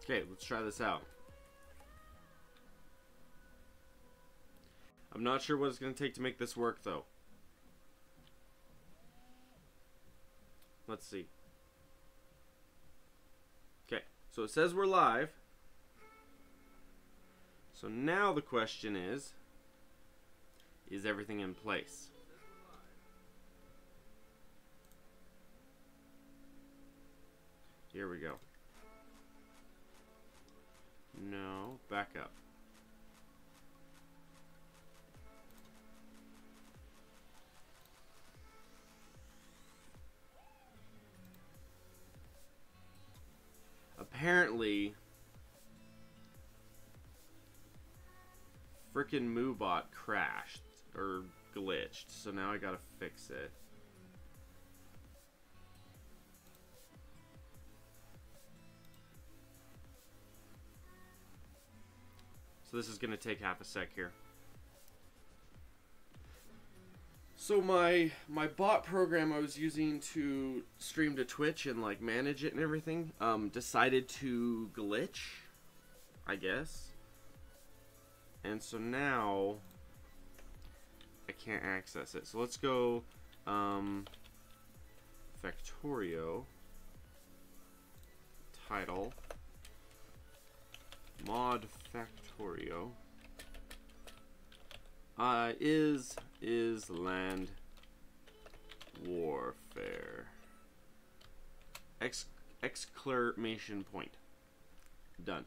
Okay, let's try this out. I'm not sure what it's going to take to make this work, though. Let's see. Okay, so it says we're live. So now the question is everything in place? Here we go. No, back up. Apparently, frickin' MooBot crashed or glitched, so now I gotta fix it. So this is gonna take half a sec here. So my bot program I was using to stream to Twitch and like manage it and everything decided to glitch, I guess. And so now I can't access it. So let's go Factorio, title, mod Factorio. Is land warfare. Exclamation point. Done.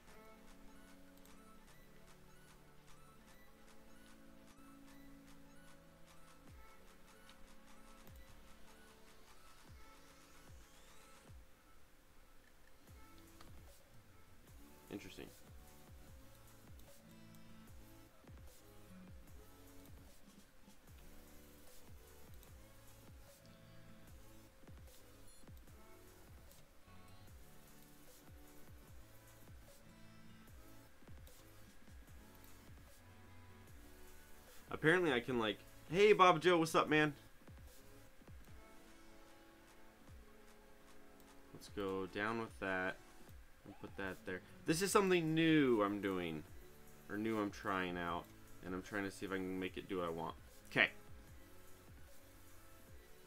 Interesting. Apparently I can like, hey Bob Joe, what's up, man? Let's go down with that and put that there. This is something new I'm doing, or new I'm trying out, and I'm trying to see if I can make it do what I want. Okay.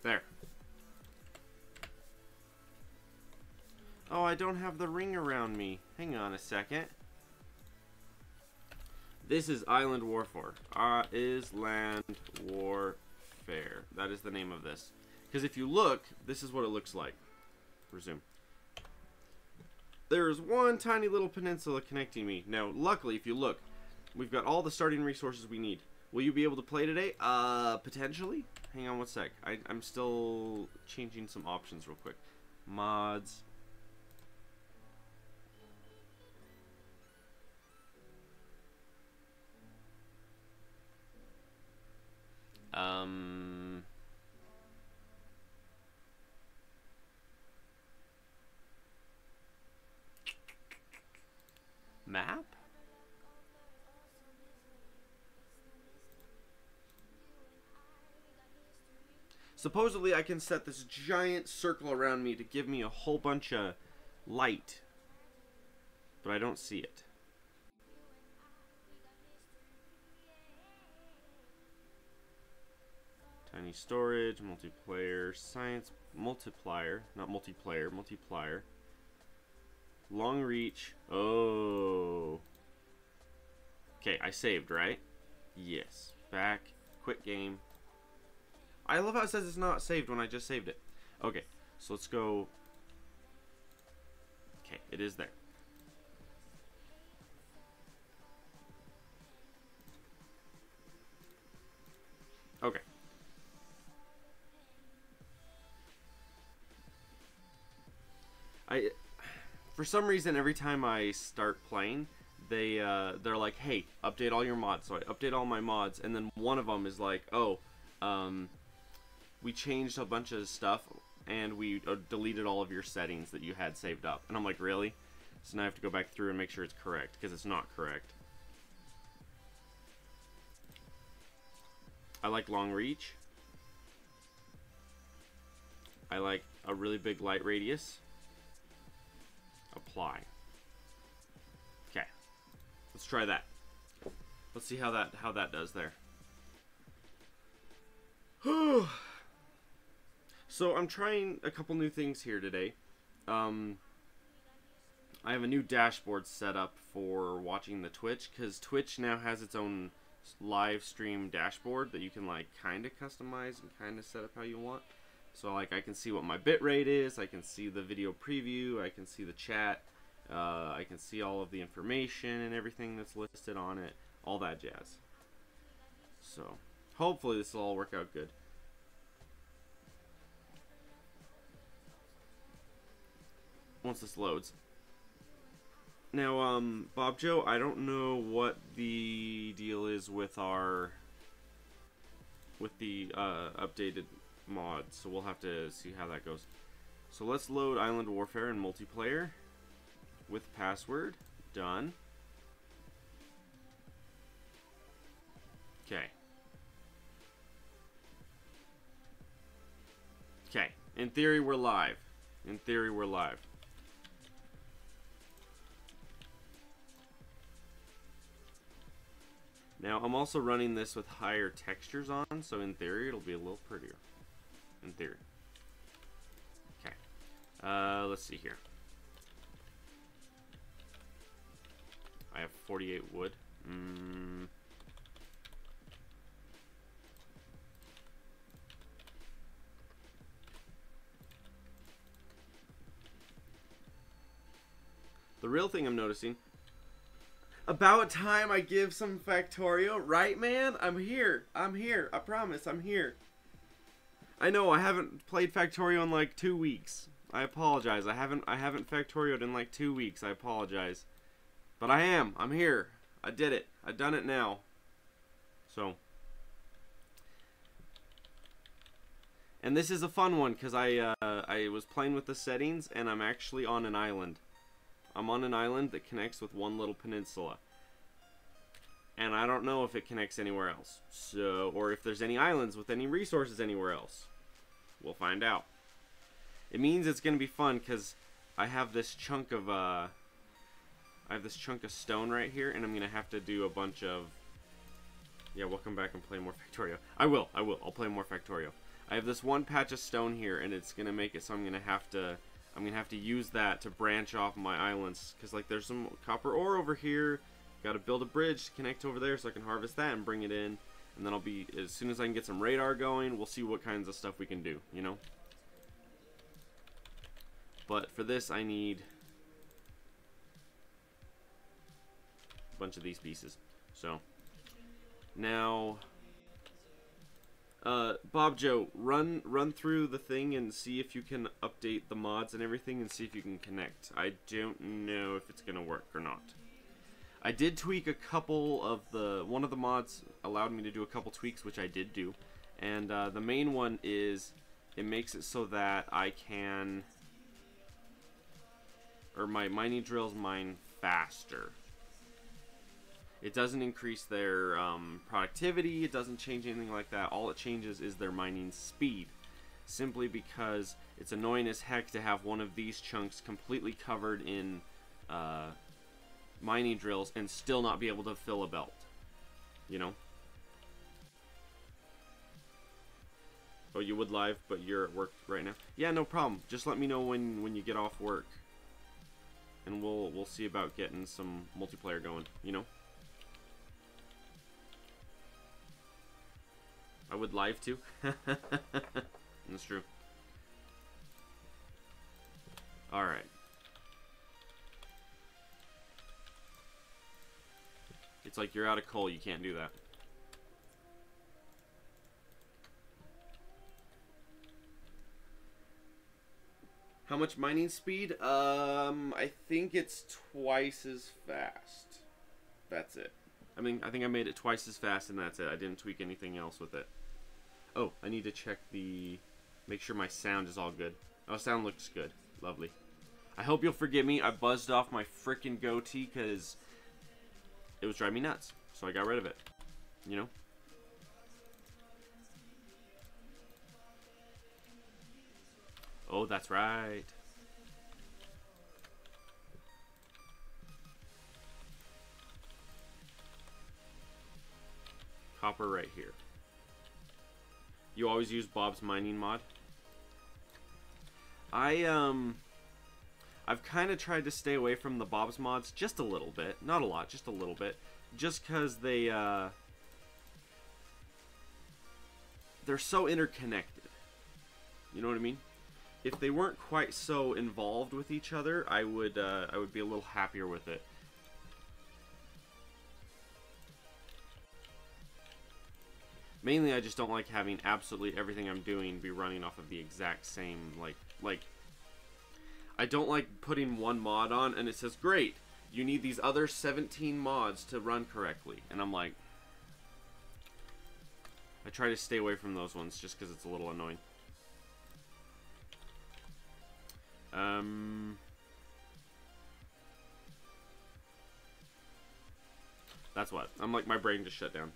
There. Oh, I don't have the ring around me. Hang on a second. This is Island Warfare. Island Warfare. That is the name of this. Because if you look, this is what it looks like. Resume. There is one tiny little peninsula connecting me. Now, luckily, if you look, we've got all the starting resources we need. Will you be able to play today? Potentially. Hang on one sec. I'm still changing some options real quick. Mods. Map? Supposedly I can set this giant circle around me to give me a whole bunch of light, but I don't see it. Tiny storage, multiplayer, science, multiplier, not multiplayer, multiplier. Long reach. Oh. Okay, I saved, right? Yes. Back. Quit game. I love how it says it's not saved when I just saved it. Okay, so let's go. Okay, it is there. Okay. For some reason, every time I start playing, they're like, hey, update all your mods. So I update all my mods, and then one of them is like, oh, we changed a bunch of stuff, and we deleted all of your settings that you had saved up. And I'm like, really? So now I have to go back through and make sure it's correct, because it's not correct. I like long reach. I like a really big light radius. Apply. Let's try that. Let's see how that does there. So I'm trying a couple new things here today. I have a new dashboard set up for watching the Twitch, because Twitch now has its own live stream dashboard that you can like kind of customize and kind of set up how you want. So like I can see what my bitrate is, I can see the video preview, I can see the chat, I can see all of the information and everything that's listed on it, all that jazz. So hopefully this will all work out good. Once this loads. Now, Bob Joe, I don't know what the deal is with the updated mod, so we'll have to see how that goes. So let's load Island Warfare and multiplayer with password. Done. Okay. Okay. In theory, we're live. In theory, we're live. Now, I'm also running this with higher textures on, so in theory, it'll be a little prettier. In theory. Okay. Let's see here. I have 48 wood. The real thing I'm noticing... About time I give some Factorio, right, man? I'm here. I'm here. I promise, I'm here. I know I haven't played Factorio in like 2 weeks. I apologize. I haven't Factorio'd in like 2 weeks. I apologize. But I am. I'm here. I did it. I've done it now. So. And this is a fun one because I was playing with the settings and I'm actually on an island. I'm on an island that connects with one little peninsula. And I don't know if it connects anywhere else. So, or if there's any islands with any resources anywhere else. We'll find out. It means it's going to be fun because I have this chunk of stone right here, and I'm going to have to do a bunch of... Yeah, we'll come back and play more Factorio. I will. I'll play more Factorio. I have this one patch of stone here, and it's going to make it so I'm going to have to use that to branch off my islands, because like there's some copper ore over here. Got to build a bridge to connect over there so I can harvest that and bring it in, and then I'll be, as soon as I can get some radar going, we'll see what kinds of stuff we can do, you know. But for this I need a bunch of these pieces. So now Bob Joe, run through the thing and see if you can update the mods and everything and see if you can connect. I don't know if it's gonna work or not. I did tweak a couple of one of the mods allowed me to do a couple tweaks, which I did do. And the main one is it makes it so that I can, or my mining drills mine faster. It doesn't increase their productivity, it doesn't change anything like that. All it changes is their mining speed. Simply because it's annoying as heck to have one of these chunks completely covered in mining drills and still not be able to fill a belt. You know? Oh, you would live, but you're at work right now? Yeah, no problem. Just let me know when you get off work. And we'll see about getting some multiplayer going, you know? I would live too. That's true. Alright. It's like you're out of coal, you can't do that. How much mining speed? I think it's twice as fast. That's it. I mean, I think I made it twice as fast and that's it. I didn't tweak anything else with it. Oh, I need to check make sure my sound is all good. Oh, sound looks good. Lovely. I hope you'll forgive me. I buzzed off my frickin' goatee because it was driving me nuts. So I got rid of it. You know? Oh, that's right. Copper right here. You always use Bob's mining mod? I've kind of tried to stay away from the Bob's mods just a little bit. Not a lot, just a little bit. Just because they're so interconnected. You know what I mean? If they weren't quite so involved with each other, I would be a little happier with it. Mainly, I just don't like having absolutely everything I'm doing be running off of the exact same, like, I don't like putting one mod on and it says, great, you need these other 17 mods to run correctly. And I'm like, I try to stay away from those ones just because it's a little annoying. That's what. I'm like, my brain just shut down.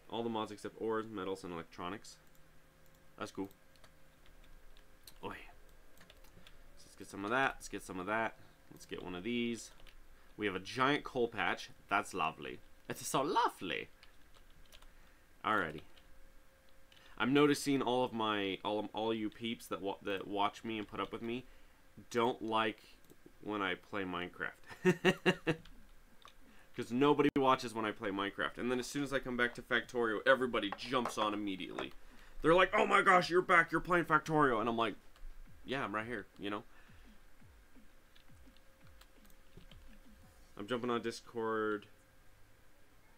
All the mods except ores, metals, and electronics. That's cool. Oi. So let's get some of that. Let's get some of that. Let's get one of these. We have a giant coal patch. That's lovely. It's so lovely. Alrighty. I'm noticing all of my all you peeps that watch me and put up with me don't like when I play Minecraft. Because nobody watches when I play Minecraft. And then as soon as I come back to Factorio, everybody jumps on immediately. They're like, oh my gosh, you're back, you're playing Factorio. And I'm like, yeah, I'm right here, you know? I'm jumping on Discord.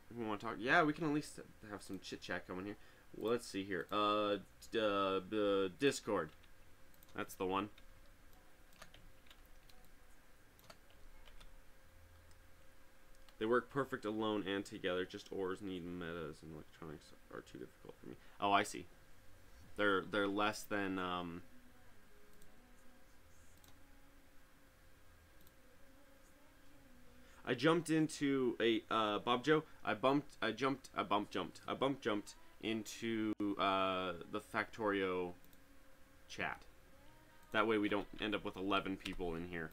If we want to talk, yeah, we can at least have some chit-chat coming here. Well, let's see here. Discord. That's the one. They work perfect alone and together. Just ores need metas and electronics are too difficult for me. Oh, I see. They're less than I jumped into a Bob Joe. I bump jumped into the Factorio chat. That way we don't end up with 11 people in here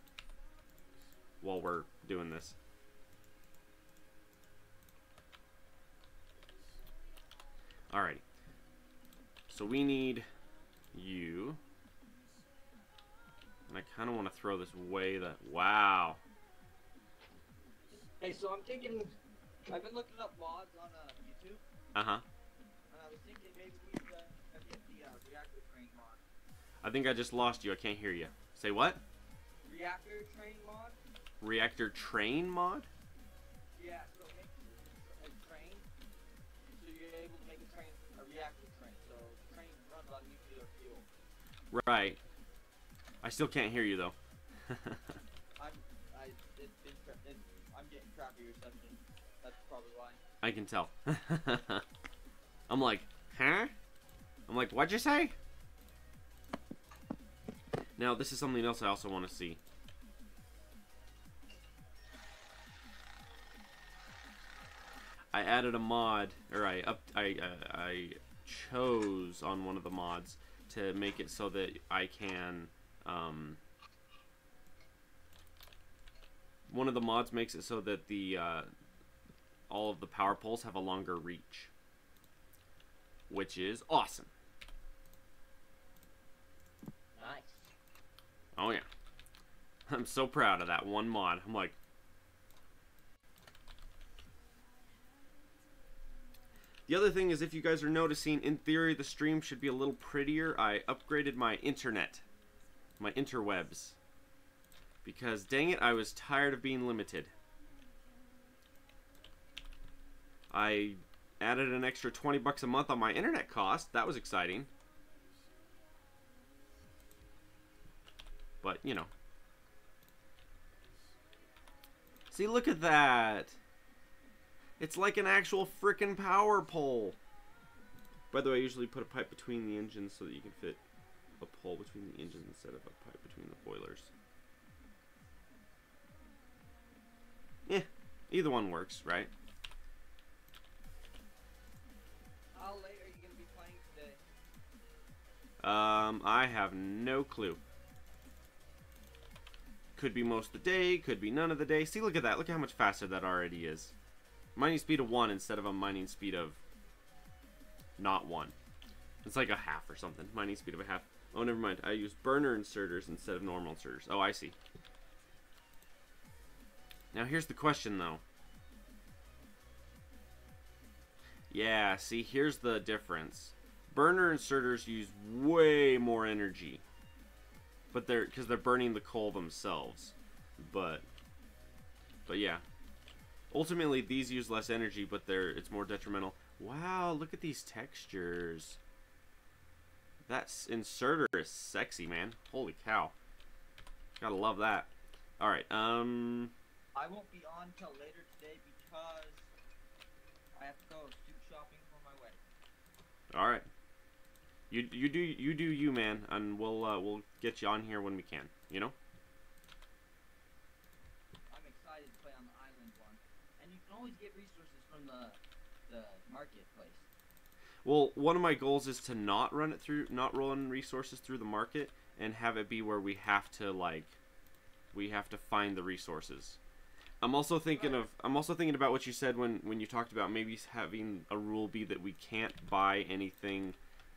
while we're doing this. Alrighty. So we need you. And I kind of want to throw this way that... Wow. Hey, so I'm thinking... I've been looking up mods on YouTube. Uh-huh. And I was thinking maybe we should get the reactor train mod. I think I just lost you. I can't hear you. Say what? Reactor train mod? Reactor train mod? Yeah, so make a train. So you're able to make a reactor train. So the train runs on nuclear fuel. Right. I still can't hear you though. I'm getting crappy reception. That's probably why. I can tell. I'm like, huh? I'm like, what'd you say? Now, this is something else I also want to see. I added a mod, or I chose on one of the mods to make it so that I can, one of the mods makes it so that the, all of the power poles have a longer reach, which is awesome. Nice. Oh yeah. I'm so proud of that one mod. I'm like, the other thing is, if you guys are noticing, in theory the stream should be a little prettier. I upgraded my internet, my interwebs, because dang it, I was tired of being limited. I added an extra 20 bucks a month on my internet cost. That was exciting. But, you know. See, look at that. It's like an actual frickin' power pole. By the way, I usually put a pipe between the engines so that you can fit a pole between the engines instead of a pipe between the boilers. Yeah, either one works, right? How late are you going to be playing today? I have no clue. Could be most of the day, could be none of the day. See, look at that. Look at how much faster that already is. mining speed of 1 instead of a mining speed of not 1. It's like a half or something. Mining speed of a half. Oh, never mind. I use burner inserters instead of normal inserters. Oh, I see. Now here's the question, though. Yeah, see, here's the difference. Burner inserters use way more energy, but because they're burning the coal themselves. But yeah, ultimately these use less energy, but it's more detrimental. Wow, look at these textures. That inserter is sexy, man. Holy cow, gotta love that. All right, I won't be on till later today because I have to go suit shopping for my wedding. all right. You do you, man, and we'll get you on here when we can. You know. I'm excited to play on the island one, and you can always get resources from the marketplace. Well, one of my goals is to not run resources through the market, and have it be where we have to find the resources. I'm also thinking about what you said when you talked about maybe having a rule be that we can't buy anything,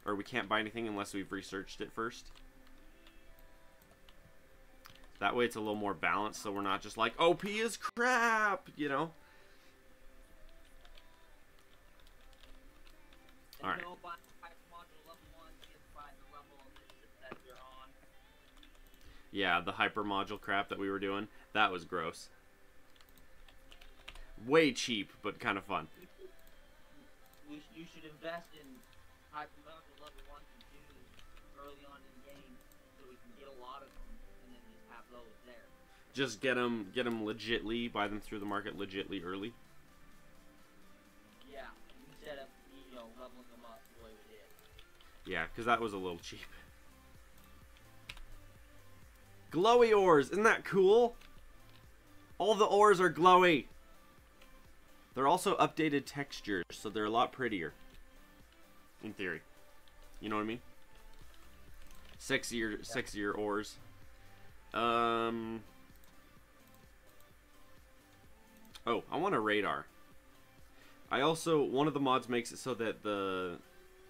or we can't buy anything unless we've researched it first. That way it's a little more balanced, so we're not just like, OP is crap, you know? Alright. Yeah, the hyper module crap that we were doing, that was gross. Way cheap, but kind of fun. You should invest in hyper module level 1 and 2 early on in the game, so we can get a lot of them, and then just have those there. Just get them legitly, buy them through the market legitly early. Yeah, instead of leveling them up the way we did. Yeah, because that was a little cheap. Glowy ores, isn't that cool? All the ores are glowy. They're also updated textures, so they're a lot prettier. In theory. You know what I mean? Sexier ores. Oh, I want a radar. One of the mods makes it so that the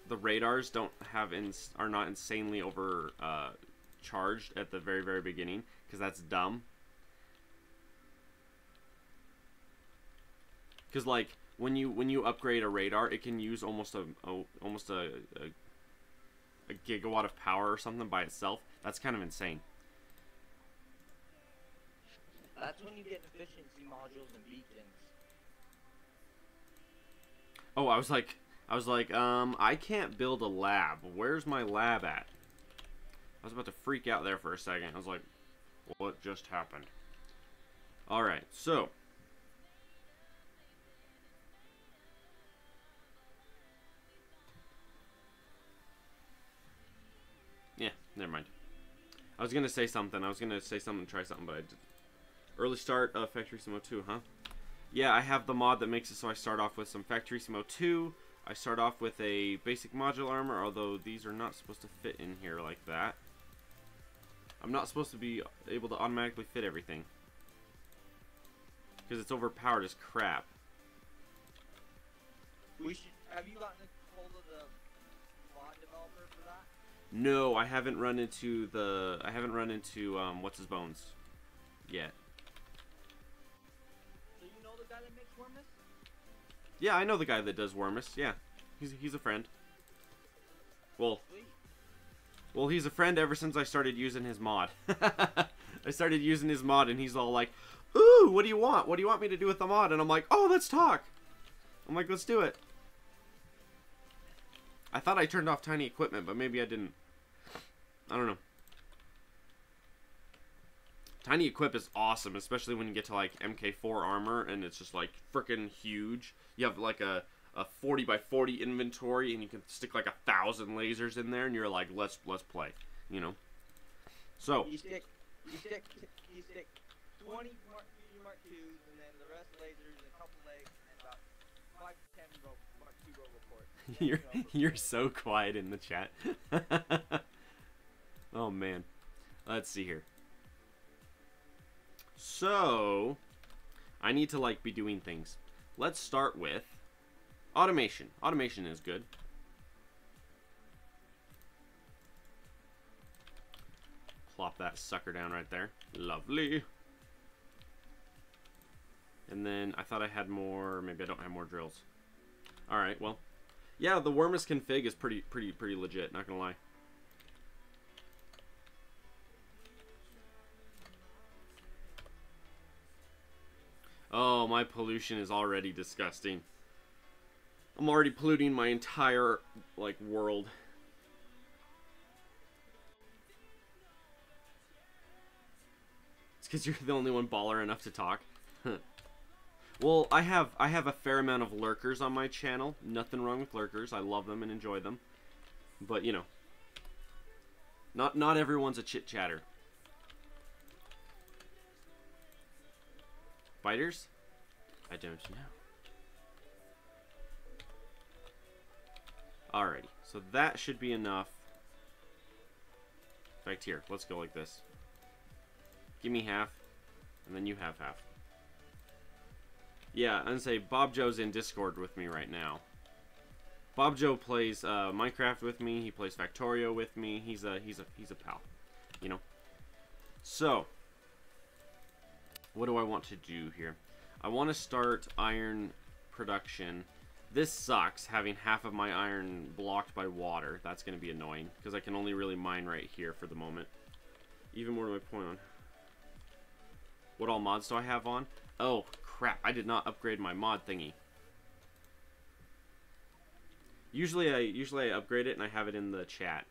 radars are not insanely over charged at the very beginning, because that's dumb. Because like when you upgrade a radar, it can use almost a gigawatt of power or something by itself. That's kind of insane. That's when you get efficiency modules and beacons. Oh, I was like, I can't build a lab. Where's my lab at? I was about to freak out there for a second. I was like, what just happened? Alright, so. Yeah, never mind. I was going to say something. Try something, but I did. Early start of Factorio 2, huh? Yeah, I have the mod that makes it so I start off with some Factorio 2. I start off with a basic module armor, although these are not supposed to fit in here like that. I'm not supposed to be able to automatically fit everything, because it's overpowered as crap. Have you gotten a hold of the mod developer for that? No, I haven't run into what's his bones yet. So you know the guy that makes Wormus? Yeah, I know the guy that does Wormus. Yeah, he's a friend. Well, Sweet. Well, he's a friend ever since I started using his mod. I started using his mod, and he's all like, "Ooh, what do you want? What do you want me to do with the mod?" And I'm like, "Oh, let's talk." I'm like, "Let's do it." I thought I turned off tiny equipment, but maybe I didn't. I don't know. Tiny equip is awesome, especially when you get to like MK4 armor, and it's just like freaking huge. You have like a 40 by 40 inventory, and you can stick like 1,000 lasers in there, and you're like, let's play, you know. So you stick 20 Mark 2s, and then the rest lasers, and a couple legs, and about 5 to 10 Mark 2 roboports. you're so quiet in the chat. Oh man, let's see here. So I need to like be doing things. let's start with automation. Automation is good. Plop that sucker down right there. Lovely. And then I thought I had more. Maybe I don't have more drills. All right. Well, yeah, the Wormus config is pretty legit. Not gonna lie. Oh, my pollution is already disgusting. I'm already polluting my entire like world. It's because you're the only one baller enough to talk. Well, I have a fair amount of lurkers on my channel. Nothing wrong with lurkers. I love them and enjoy them. But, you know, not everyone's a chit-chatter. Biters? I don't know. Alrighty, so that should be enough. In fact, here, let's go like this. Give me half, and then you have half. Yeah, I'm gonna say Bob Joe's in Discord with me right now. Bob Joe plays Minecraft with me. He plays Factorio with me. He's a pal, you know. So, what do I want to do here? I want to start iron production. This sucks, having half of my iron blocked by water. That's going to be annoying, because I can only really mine right here for the moment. Even more to my point on... What all mods do I have on? Oh, crap. I did not upgrade my mod thingy. Usually I upgrade it and I have it in the chat.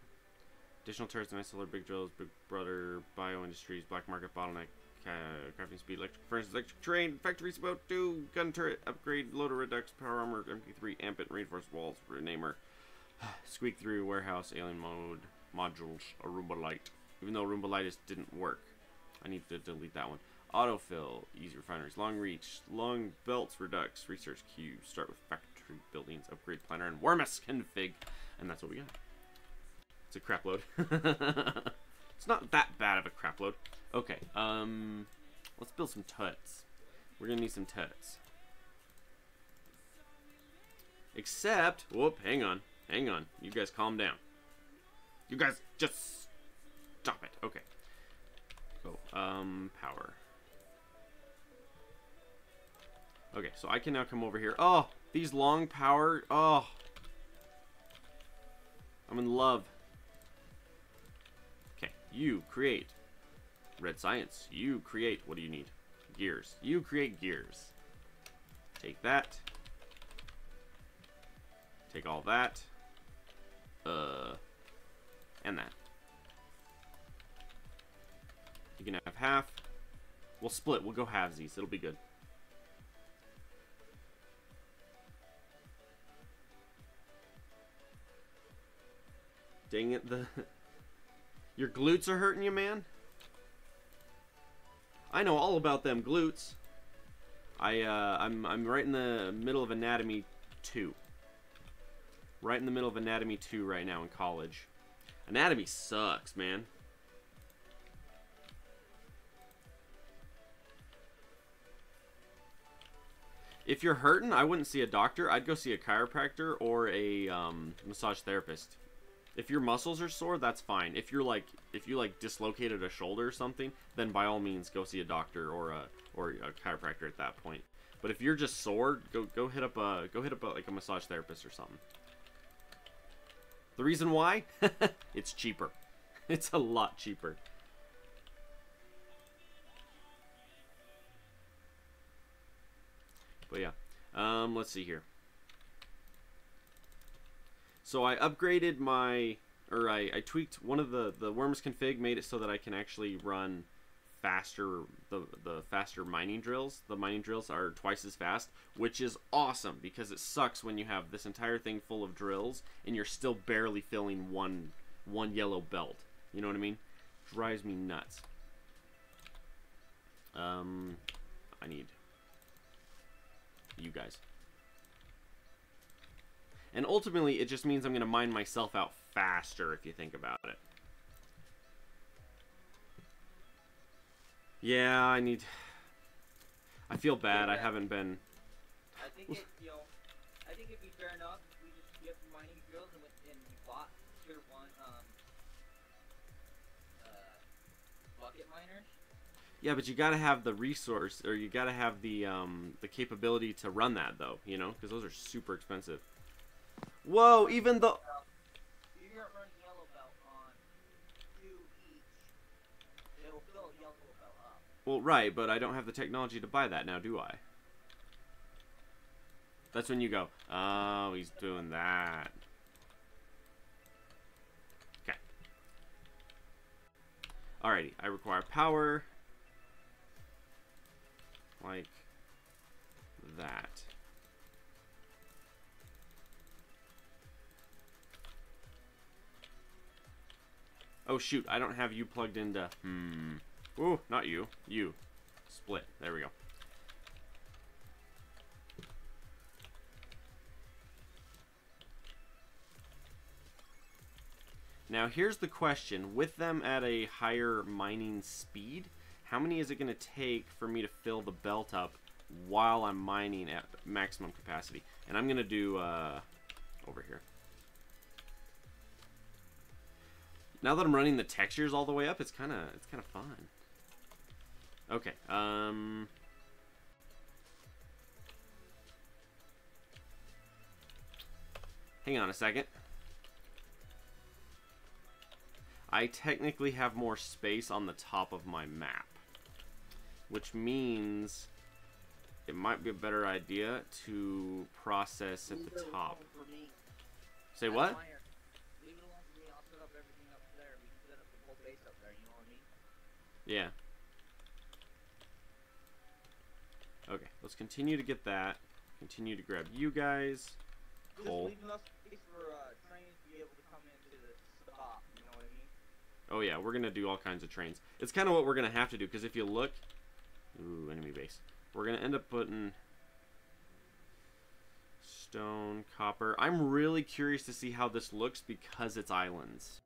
Additional turrets, nice solar, big drills, big brother, bio industries, black market, bottleneck, crafting speed, electric furnace, electric train, factories about 2, gun turret, upgrade, loader redux, power armor, MP3, ampit, reinforced walls, renamer, squeak through, warehouse, alien mode, modules, Roomba light. Even though Roomba light didn't work, I need to delete that one. Autofill, easy refineries, long reach, long belts, redux, research queue, start with factory buildings, upgrade planner, and Wormus config. And that's what we got. It's a crap load. It's not that bad of a crap load. Okay, let's build some tuts. We're gonna need some tuts. Except, whoop, hang on. You guys calm down. You guys just stop it. Okay. Go, power. Okay, so I can now come over here. Oh, these long power. Oh, I'm in love. Okay, you create red science. You create, what do you need? Gears. You create gears. Take that. Take all that. And that. You can have half. We'll split. We'll go halvesies. It'll be good. Dang it, your glutes are hurting you, man? I know all about them glutes. I'm right in the middle of Anatomy 2. Right in the middle of Anatomy 2 right now in college. Anatomy sucks, man. If you're hurting, I wouldn't see a doctor. I'd go see a chiropractor or a massage therapist. If your muscles are sore, that's fine. If you dislocated a shoulder or something, then by all means go see a doctor or a chiropractor at that point. But if you're just sore, go hit up like a massage therapist or something. The reason why? It's cheaper. It's a lot cheaper. But yeah, let's see here. So I upgraded my, or I tweaked one of the Wormus config, made it so that I can actually run faster, the faster mining drills. The mining drills are twice as fast, which is awesome because it sucks when you have this entire thing full of drills and you're still barely filling one yellow belt. You know what I mean? Drives me nuts. I need you guys. And ultimately, it just means I'm going to mine myself out faster, if you think about it. Yeah, I feel bad. I haven't been... think it, I think it'd be fair enough if we just get the mining drills and we bought tier 1 bucket miners. Yeah, but you gotta have the resource, or you gotta have the capability to run that, though, you know, because those are super expensive. Whoa, even the... You're running yellow belt on 2 each. It'll fill yellow belt up. Well, right, but I don't have the technology to buy that now, do I? That's when you go, oh, he's doing that. Okay. Alrighty, I require power. Like that. Oh shoot, I don't have you plugged into... Ooh, not you. You. Split. There we go. Now here's the question. With them at a higher mining speed, how many is it going to take for me to fill the belt up while I'm mining at maximum capacity? And I'm going to do over here. Now that I'm running the textures all the way up, it's kind of fun. Okay. Hang on a second. I technically have more space on the top of my map, which means it might be a better idea to process at the top. Say what? Leave it alone for me. I'll set up everything up there. We can set up the whole base up there. You know what I mean? Yeah. Okay, let's continue to get that. Continue to grab you guys. Coal. Just leave enough space for trains to be able to come into the stop. You know what I mean? Oh yeah, we're gonna do all kinds of trains. It's kind of what we're gonna have to do, because if you look, ooh, enemy base. We're gonna end up putting stone, copper. I'm really curious to see how this looks because it's islands.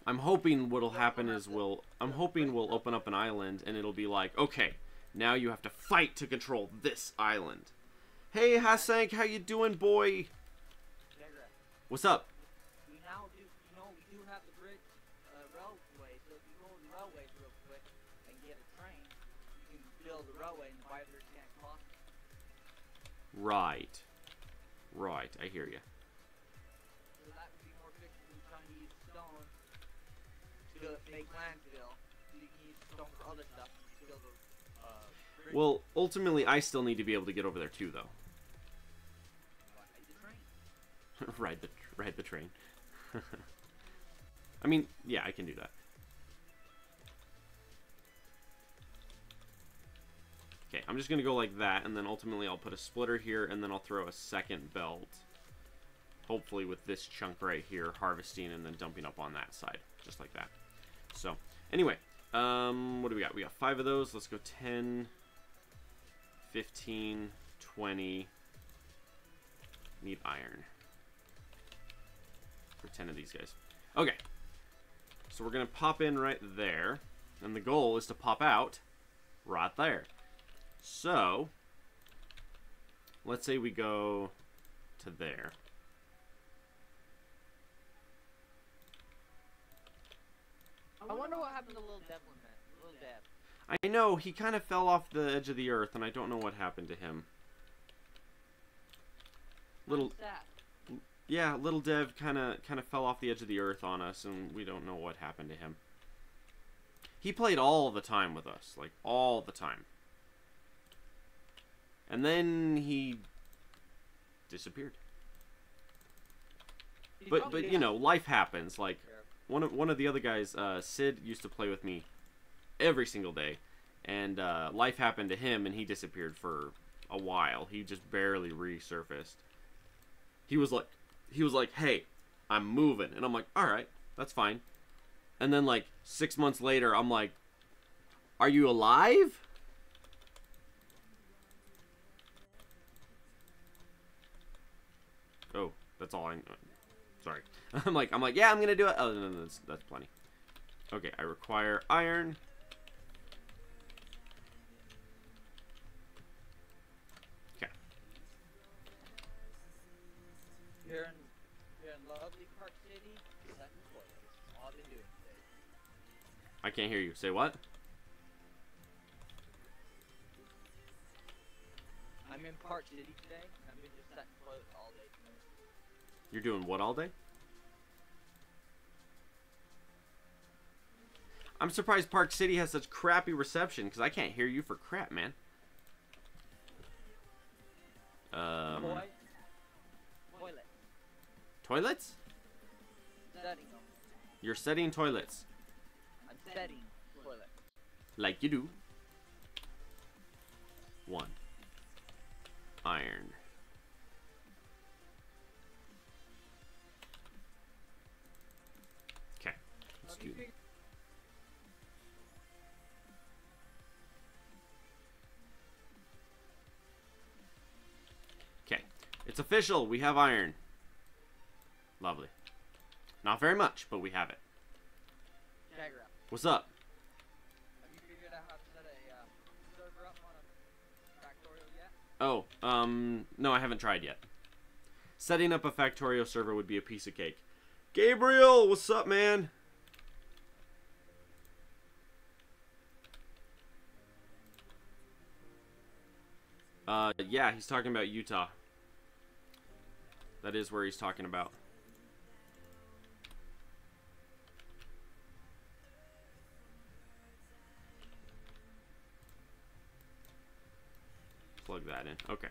I'm hoping what'll happen is we'll open up an island and it'll be like, okay, now you have to fight to control this island. Hey Hasank, how you doing, boy? What's up? We now do, we do have the bridge, railway, so if you go on the railways real quick and get a train, you can build the railway and the buyers can't cost it. Right. Right, I hear you. So that would be more efficient than trying to use stone to make landfill. So you can use stone for other stuff and build a bridge. Well, ultimately, I still need to be able to get over there too, though. Ride the train. ride the train. I mean, yeah, I can do that. Okay, I'm just gonna go like that, and then ultimately I'll put a splitter here, and then I'll throw a second belt. Hopefully with this chunk right here, harvesting and then dumping up on that side, just like that. So, anyway, what do we got? We got 5 of those. Let's go 10, 15, 20. Need iron for 10 of these guys. Okay, so we're gonna pop in right there, and the goal is to pop out right there. So, let's say we go to there. I wonder what happened to Little Devlin, man. Little Dev. I know, he kind of fell off the edge of the earth, and I don't know what happened to him. Yeah, Little Dev kind of fell off the edge of the earth on us, and we don't know what happened to him. He played all the time with us, like all the time. And then he disappeared. But you know, life happens. Like one of the other guys, Sid, used to play with me every single day, and life happened to him, and he disappeared for a while. He just barely resurfaced. He was like, "Hey, I'm moving," and I'm like, "All right, that's fine." And then like 6 months later, I'm like, "Are you alive?" Oh, that's all I know. Sorry. I'm like, yeah, I'm gonna do it. Oh, no, that's plenty. Okay, I require iron. Here in lovely Park City, setting toilets. That's all I've been doing today. I can't hear you. Say what? I'm in Park City today. I've been just setting toilets all day today. You're doing what all day? I'm surprised Park City has such crappy reception, because I can't hear you for crap, man. Toilet. Toilets? Setting them. You're setting toilets. I'm setting toilets. Like you do. 1. Iron. Okay. Let's do that. Okay. It's official. We have iron. Lovely. Not very much, but we have it. Cagorathe, What's up? have you figured out how to set a server up on a Factorio yet? Oh, no, I haven't tried yet. Setting up a Factorio server would be a piece of cake. Gabriel, what's up, man? Yeah, he's talking about Utah. That is where he's talking about. Plug that in. Okay.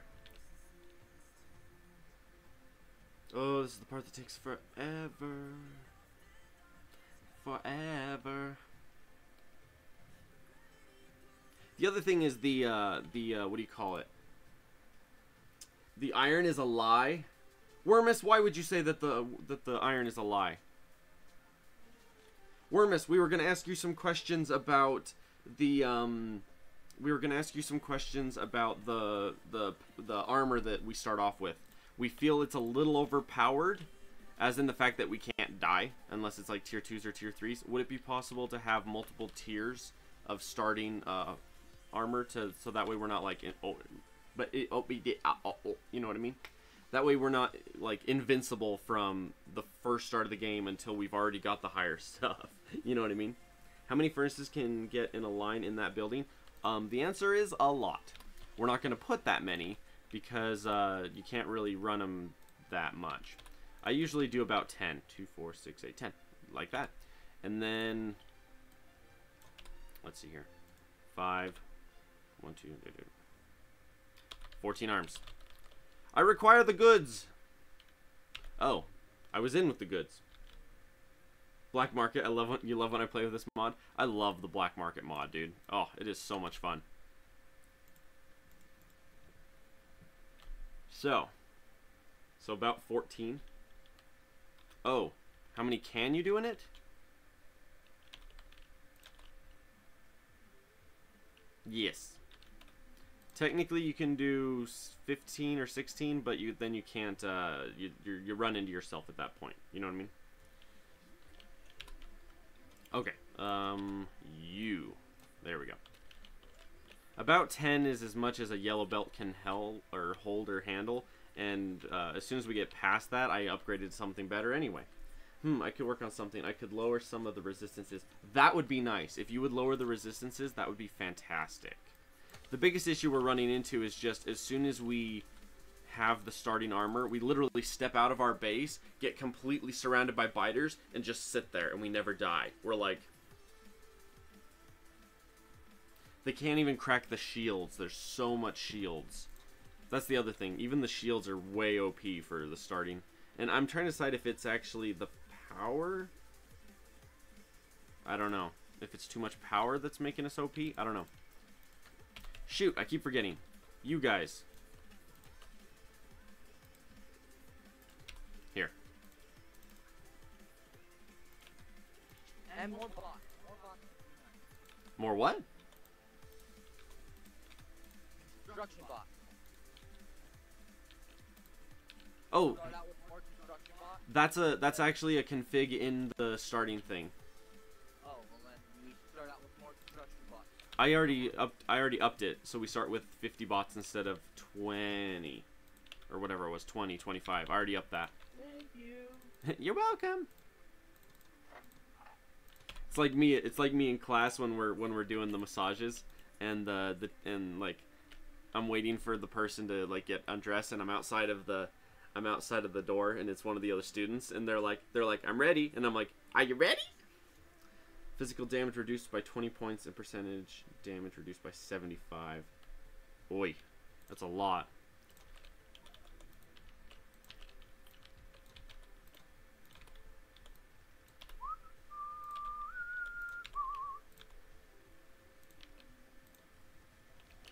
Oh, this is the part that takes forever. Forever. The other thing is the what do you call it? The iron is a lie. Wormus, why would you say that the iron is a lie? Wormus, we were gonna ask you some questions about the the armor that we start off with. We feel it's a little overpowered, as in the fact that we can't die unless it's like tier 2s or tier 3s. Would it be possible to have multiple tiers of starting armor so that way we're not like you know what I mean? That way we're not like invincible from the first start of the game until we've already got the higher stuff. You know what I mean? How many furnaces can get in a line in that building? The answer is a lot. We're not going to put that many because you can't really run them that much. I usually do about 10. 2, 4, 6, 8, 10. Like that. And then, let's see here. 5, 1, 2, 14 arms. I require the goods. Oh, I was in with the goods. Black market. You love when I play with this mod. I love the black market mod, dude. Oh, it is so much fun. So about 14. Oh, how many can you do in it? Yes. Technically, you can do 15 or 16, but then you can't. You run into yourself at that point. You know what I mean? Okay. There we go. About 10 is as much as a yellow belt can hold or handle, and as soon as we get past that, I upgraded something better anyway. I could work on something. I could lower some of the resistances. That would be nice. If you would lower the resistances, that would be fantastic. The biggest issue we're running into is just as soon as we have the starting armor, we literally step out of our base, get completely surrounded by biters, and just sit there, and we never die. We're like... They can't even crack the shields. There's so much shields. That's the other thing. Even the shields are way OP for the starting. And I'm trying to decide if it's actually the power. I don't know. If it's too much power that's making us OP. I don't know. Shoot, I keep forgetting. You guys. Here. And more bots. More bots. More what? Construction bots. Oh, Start out with more construction bots. that's actually a config in the starting thing. Oh, well then we start out with more construction bots. I already upped it, so we start with 50 bots instead of 20 or whatever it was, 20, 25. I already upped that. Thank you. You're welcome. It's like me. It's like me in class when we're doing the massages, and like I'm waiting for the person to like get undressed, and I'm outside of the door, and it's one of the other students, and they're like I'm ready, and I'm like, are you ready? Physical damage reduced by 20 points and percentage damage reduced by 75. Oi, that's a lot.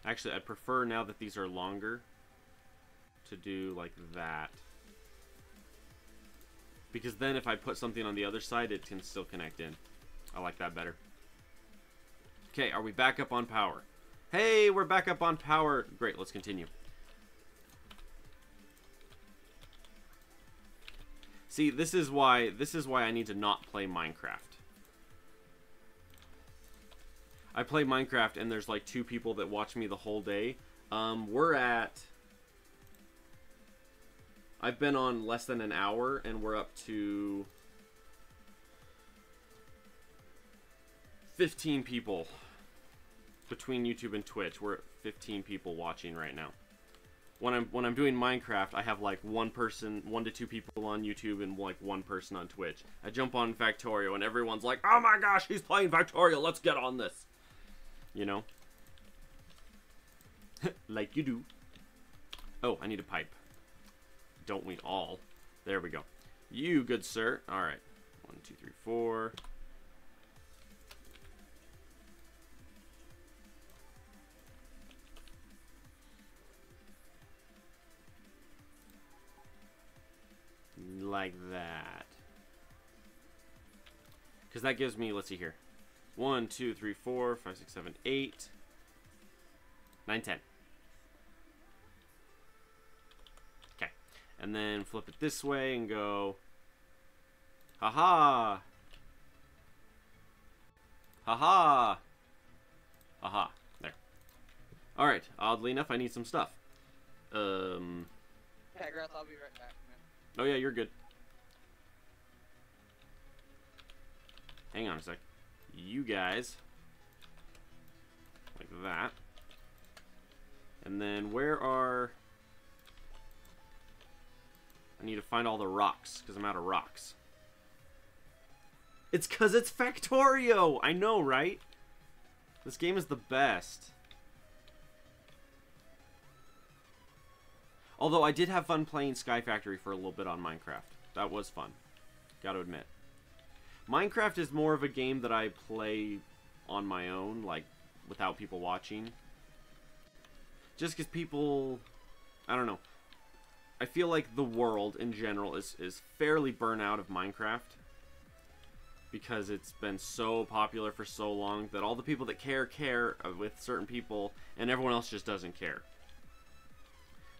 Actually, I prefer, now that these are longer, to do like that. Because then if I put something on the other side, it can still connect in. I like that better. Okay, are we back up on power? Hey, we're back up on power. Great, let's continue. See, this is why I need to not play Minecraft. I play Minecraft and there's like 2 people that watch me the whole day. I've been on less than an hour and we're up to 15 people between YouTube and Twitch. We're at 15 people watching right now. When I'm doing Minecraft, I have like 1 to 2 people on YouTube and like 1 person on Twitch. I jump on Factorio and everyone's like, "Oh my gosh, he's playing Factorio. Let's get on this." You know? Like you do. Oh, I need a pipe. Don't we all? There we go. You, good sir. Alright. 1, 2, 3, 4. Like that. Because that gives me, let's see here. 1, 2, 3, 4, 5, 6, 7, 8, 9, 10. Okay. And then flip it this way and go. Haha. Haha. Aha. There. Alright. Oddly enough, I need some stuff. Cagorathe, I'll be right back, man. Oh yeah, you're good. Hang on a sec. You guys. Like that. And then where are... I need to find all the rocks, because I'm out of rocks. It's because it's Factorio! I know, right? This game is the best. Although I did have fun playing Sky Factory for a little bit on Minecraft. That was fun. Gotta admit. Minecraft is more of a game that I play on my own, like, without people watching. Just because people... I don't know. I feel like the world, in general, is fairly burnt out of Minecraft. Because it's been so popular for so long that all the people that care with certain people, and everyone else just doesn't care.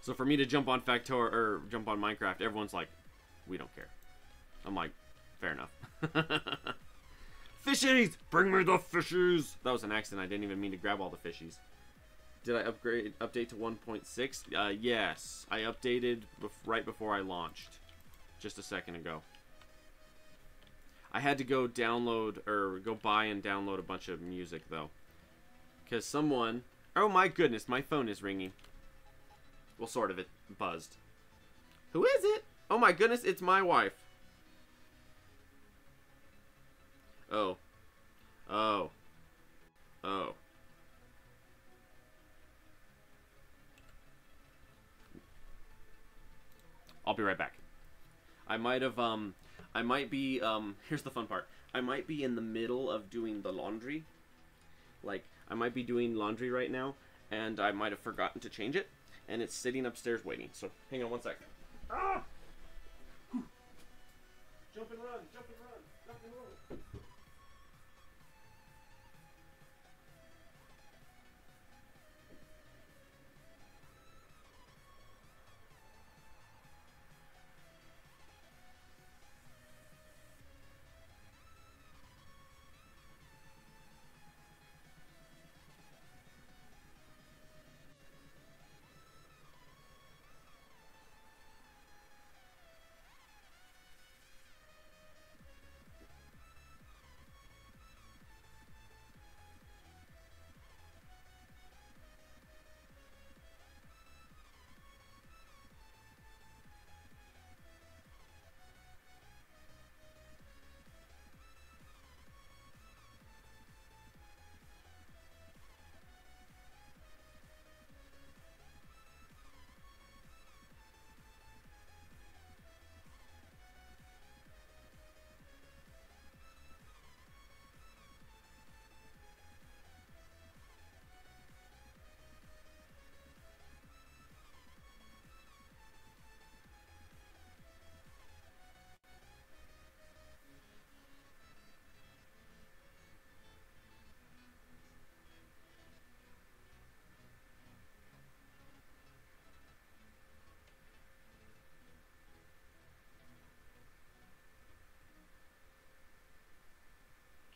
So for me to jump on Factorio, or jump on Minecraft, everyone's like, we don't care. I'm like, fair enough. Fishies! Bring me the fishies! That was an accident. I didn't even mean to grab all the fishies. Did I update to 1.6? Yes. I updated right before I launched. Just a second ago. I had to go download, or go buy and download a bunch of music, though. Because someone... Oh my goodness, my phone is ringing. Well, sort of. It buzzed. Who is it? Oh my goodness, it's my wife. Oh. Oh. Oh. I'll be right back. I might be, here's the fun part. I might be in the middle of doing the laundry. Like, I might be doing laundry right now, and I might have forgotten to change it, and it's sitting upstairs waiting. So, hang on one second. Ah! Whew. Jump and run, jump and run, jump and run.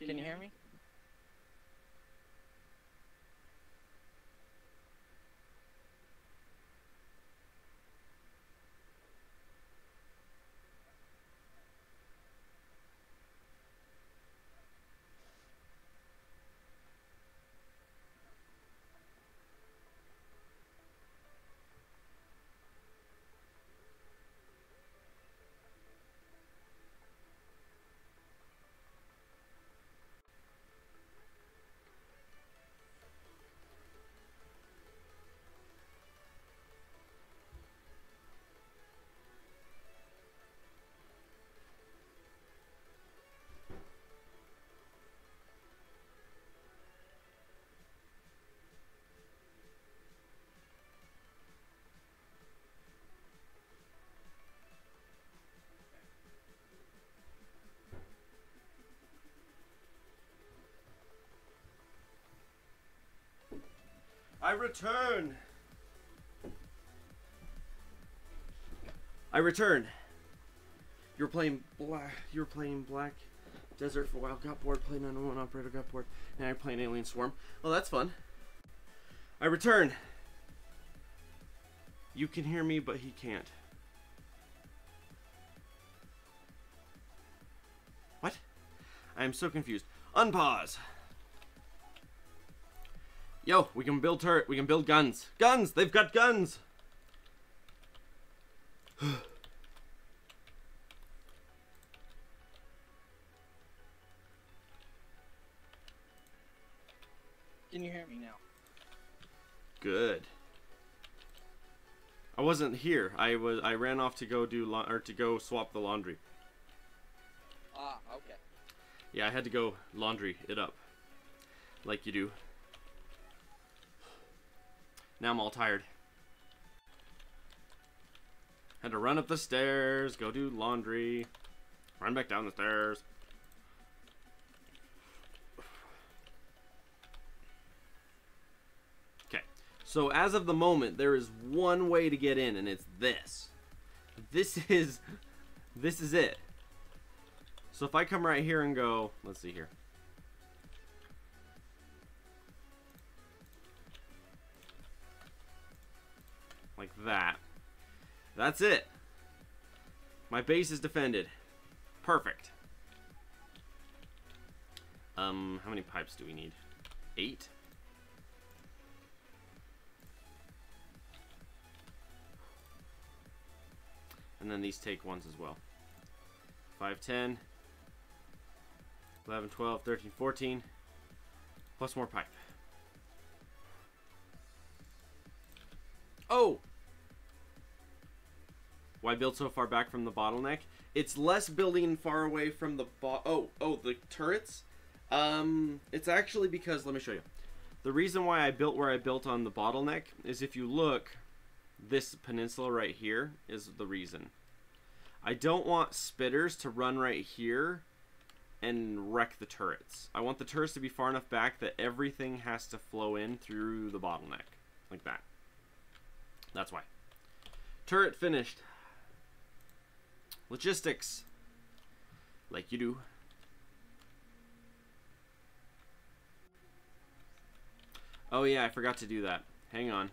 Can you hear me? I return. I return. You were playing Black Desert for a while. Got bored. Playing on one operator. Got bored. Now you're playing Alien Swarm. Well, that's fun. I return. You can hear me, but he can't. What? I am so confused. Unpause. Yo, we can build turret. We can build guns. Guns! They've got guns! Can you hear me now? Good. I wasn't here. I ran off to go do to go swap the laundry. Ah, okay. Yeah, I had to go laundry it up. Like you do. Now I'm all tired. Had to run up the stairs, go do laundry, run back down the stairs. Okay, so as of the moment, there is one way to get in, and it's this. This is it. So if I come right here and go, let's see here. Like that. That's it. My base is defended. Perfect. How many pipes do we need? 8? And then these take ones as well. 5, 10, 11, 12, 13, 14. Plus more pipe. Oh! Why build so far back from the bottleneck? It's less building far away from the the turrets? It's actually because, let me show you. The reason why I built where I built on the bottleneck is if you look, this peninsula right here is the reason. I don't want spitters to run right here and wreck the turrets. I want the turrets to be far enough back that everything has to flow in through the bottleneck. Like that. That's why. Turret finished. Logistics. Like you do. Oh yeah, I forgot to do that. Hang on.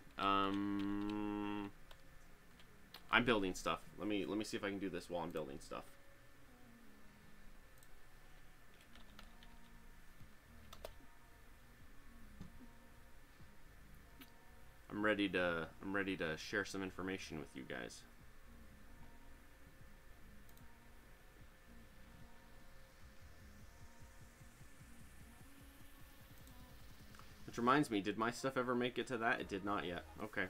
I'm building stuff. Let me see if I can do this while I'm building stuff. I'm ready to share some information with you guys. Which reminds me, did my stuff ever make it to that? It did not yet. Okay.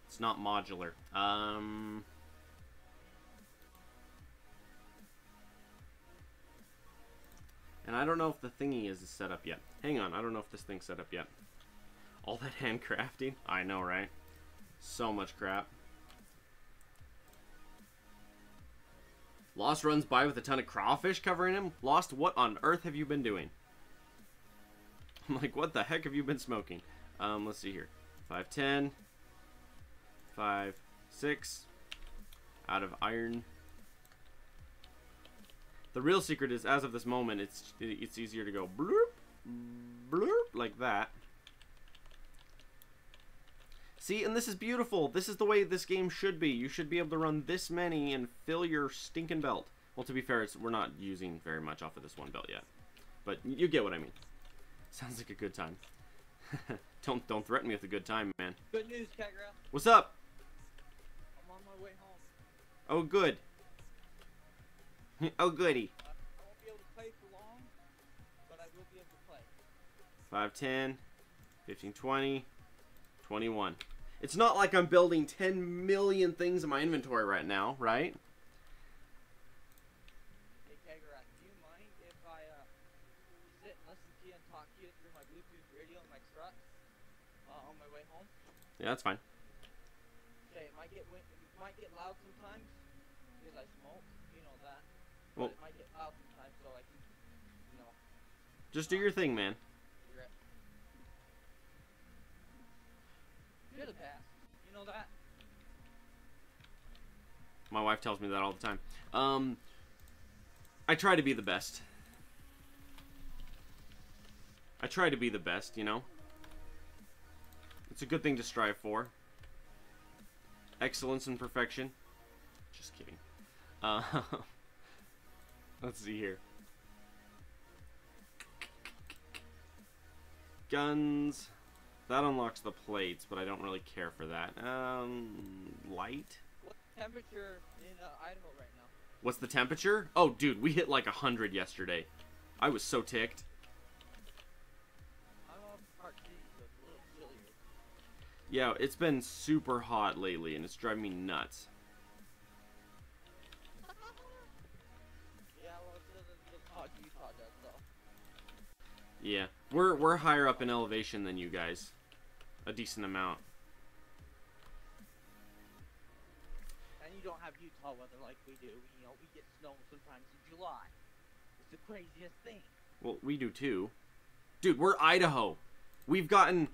It's not modular. And I don't know if the thingy is set up yet. Hang on, I don't know if this thing's set up yet. All that handcrafting? I know, right? So much crap. Lost runs by with a ton of crawfish covering him? Lost, what on earth have you been doing? I'm like, what the heck have you been smoking? Let's see here. 510. 5, 6. Out of iron. The real secret is, as of this moment, it's easier to go bloop, bloop, like that. See, and this is beautiful. This is the way this game should be. You should be able to run this many and fill your stinking belt. Well, to be fair, we're not using very much off of this one belt yet. But you get what I mean. Sounds like a good time. Don't threaten me with a good time, man. Good news, Cagorathe. What's up? I'm on my way home. Oh, good. Oh, goody. I won't be able to play for long, but I will be able to play. 5, 10, 15, 20, 21. It's not like I'm building 10 million things in my inventory right now, right? Hey, Cagorathe, do you mind if I sit and listen to you and talk to you through my Bluetooth radio in my truck on my way home? Yeah, that's fine. Okay, it might get loud sometimes because I smoke, you know that. Well, but it might get loud sometimes, so I can, you know. just do your thing, man. You're the best. You know that? My wife tells me that all the time. I try to be the best. I try to be the best, you know? It's a good thing to strive for. Excellence and perfection. Just kidding. Let's see here. Guns. That unlocks the plates, but I don't really care for that. Light? What's the temperature in Idaho right now? What's the temperature? Oh, dude, we hit like 100 yesterday. I was so ticked. I'm on part 2, so it's a little chillier. Yeah, it's been super hot lately, and it's driving me nuts. Yeah, well, it doesn't hot Utah does, though. Yeah, we're higher up in elevation than you guys. A decent amount. And you don't have Utah weather like we do. You know, we get snow sometimes in July. It's the craziest thing. Well, we do too. Dude, we're Idaho. We've gotten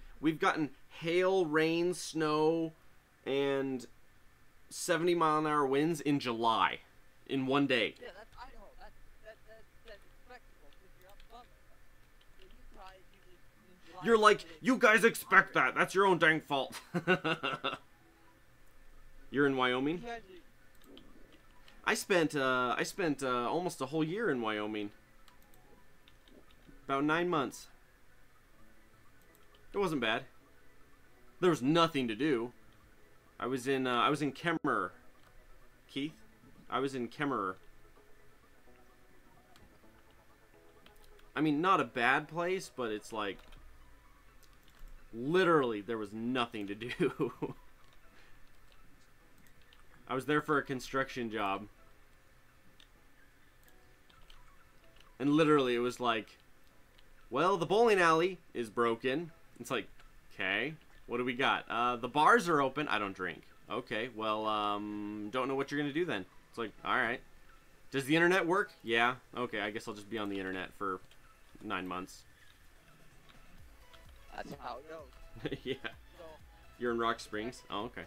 hail, rain, snow, and 70-mile-an-hour winds in July. In one day. Yeah, that's Idaho. That's respectable because you're up above it. So Utah is usually in July. You're like, you guys expect that. That's your own dang fault. You're in Wyoming? I spent almost a whole year in Wyoming. About 9 months. It wasn't bad. There was nothing to do. I was in Kemmerer. Keith? I was in Kemmerer. I mean, not a bad place, but it's like literally there was nothing to do. I was there for a construction job. And literally it was like, well, the bowling alley is broken. It's like, okay, what do we got? The bars are open. I don't drink. Okay, well, don't know what you're going to do then. It's like, all right. Does the internet work? Yeah. Okay, I guess I'll just be on the internet for 9 months. That's how it goes. Yeah. So, You're in Rock Springs? Oh, okay.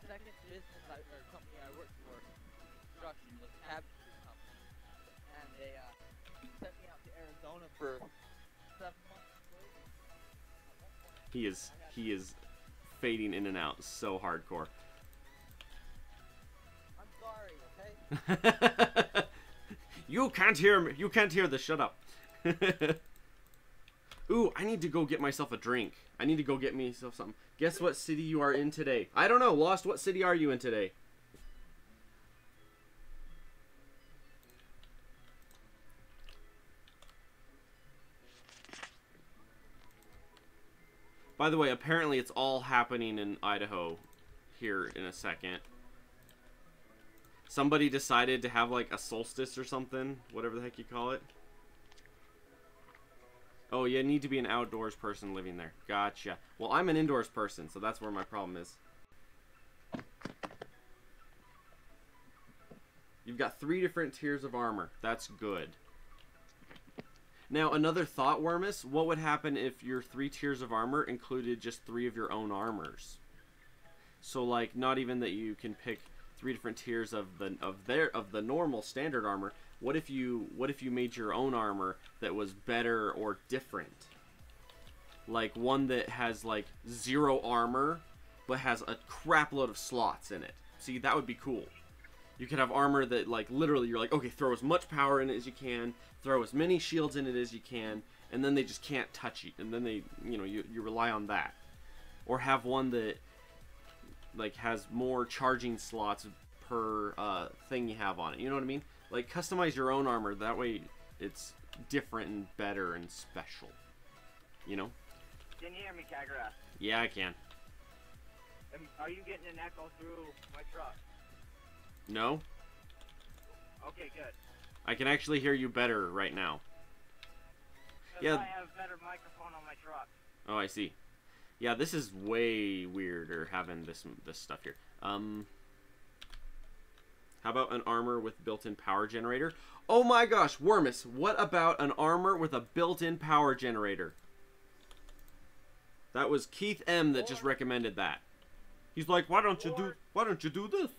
the second business or company I worked for, construction, was a cabinetry company. And they sent me out to Arizona for 7 months. He is fading in and out so hardcore. I'm sorry, okay? You can't hear me. You can't hear the shut up. Ooh, I need to go get myself a drink. I need to go get myself something. Guess what city you are in today? I don't know. Lost, what city are you in today? By the way, apparently it's all happening in Idaho here in a second. Somebody decided to have like a solstice or something, whatever the heck you call it. Oh, you need to be an outdoors person living there. Gotcha. Well, I'm an indoors person, so that's where my problem is. You've got 3 different tiers of armor. That's good. Now, another thought, Wormus, what would happen if your 3 tiers of armor included just 3 of your own armors? So, like, not even that you can pick 3 different tiers of the normal standard armor. What if you made your own armor that was better or different? Like one that has like 0 armor, but has a crap load of slots in it. See, that would be cool. You could have armor that, like, literally you're like, okay, throw as much power in it as you can, throw as many shields in it as you can, and then they just can't touch you, and then they, you know, you rely on that. Or have one that, like, has more charging slots per thing you have on it. You know what I mean? Like, customize your own armor. That way it's different and better and special. You know? Can you hear me, Cagorathe? Yeah, I can. Are you getting an echo through my truck? No? Okay, good. I can actually hear you better right now. Yeah. I have a better microphone on my truck. Oh, I see. Yeah, this is way weirder having this stuff here. How about an armor with built-in power generator? Oh my gosh, Wormus, what about an armor with a built-in power generator? That was Keith M that just recommended that. He's like, why don't you do this?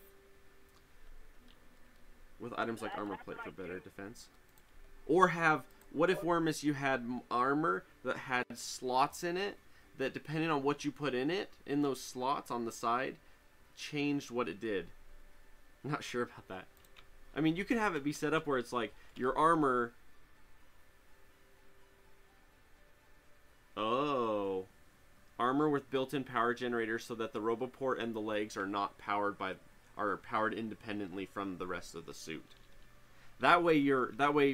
With items like armor plate for better defense. Or have, what if, Wormus, you had armor that had slots in it that, depending on what you put in it, in those slots on the side, changed what it did? I'm not sure about that. I mean, you could have it be set up where it's like your armor. Oh. Armor with built-in power generators so that the Roboport and the legs are not powered independently from the rest of the suit. That way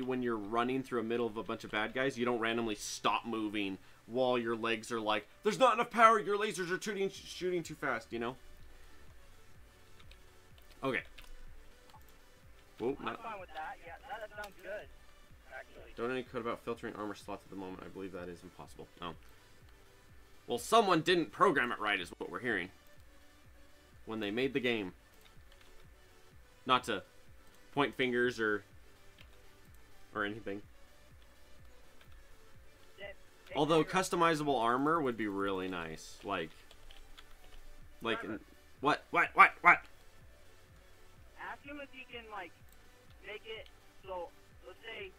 when you're running through the middle of a bunch of bad guys, you don't randomly stop moving while your legs are like, there's not enough power, your lasers are shooting too fast, you know? Okay. Whoa, I'm fine with that. Yeah, that sounds good, actually. Don't any code about filtering armor slots at the moment. I believe that is impossible. Oh. Well, someone didn't program it right is what we're hearing. When they made the game. Not to point fingers or anything. Although customizable armor would be really nice. Like what? Ask him if he can, like, make it so, let's say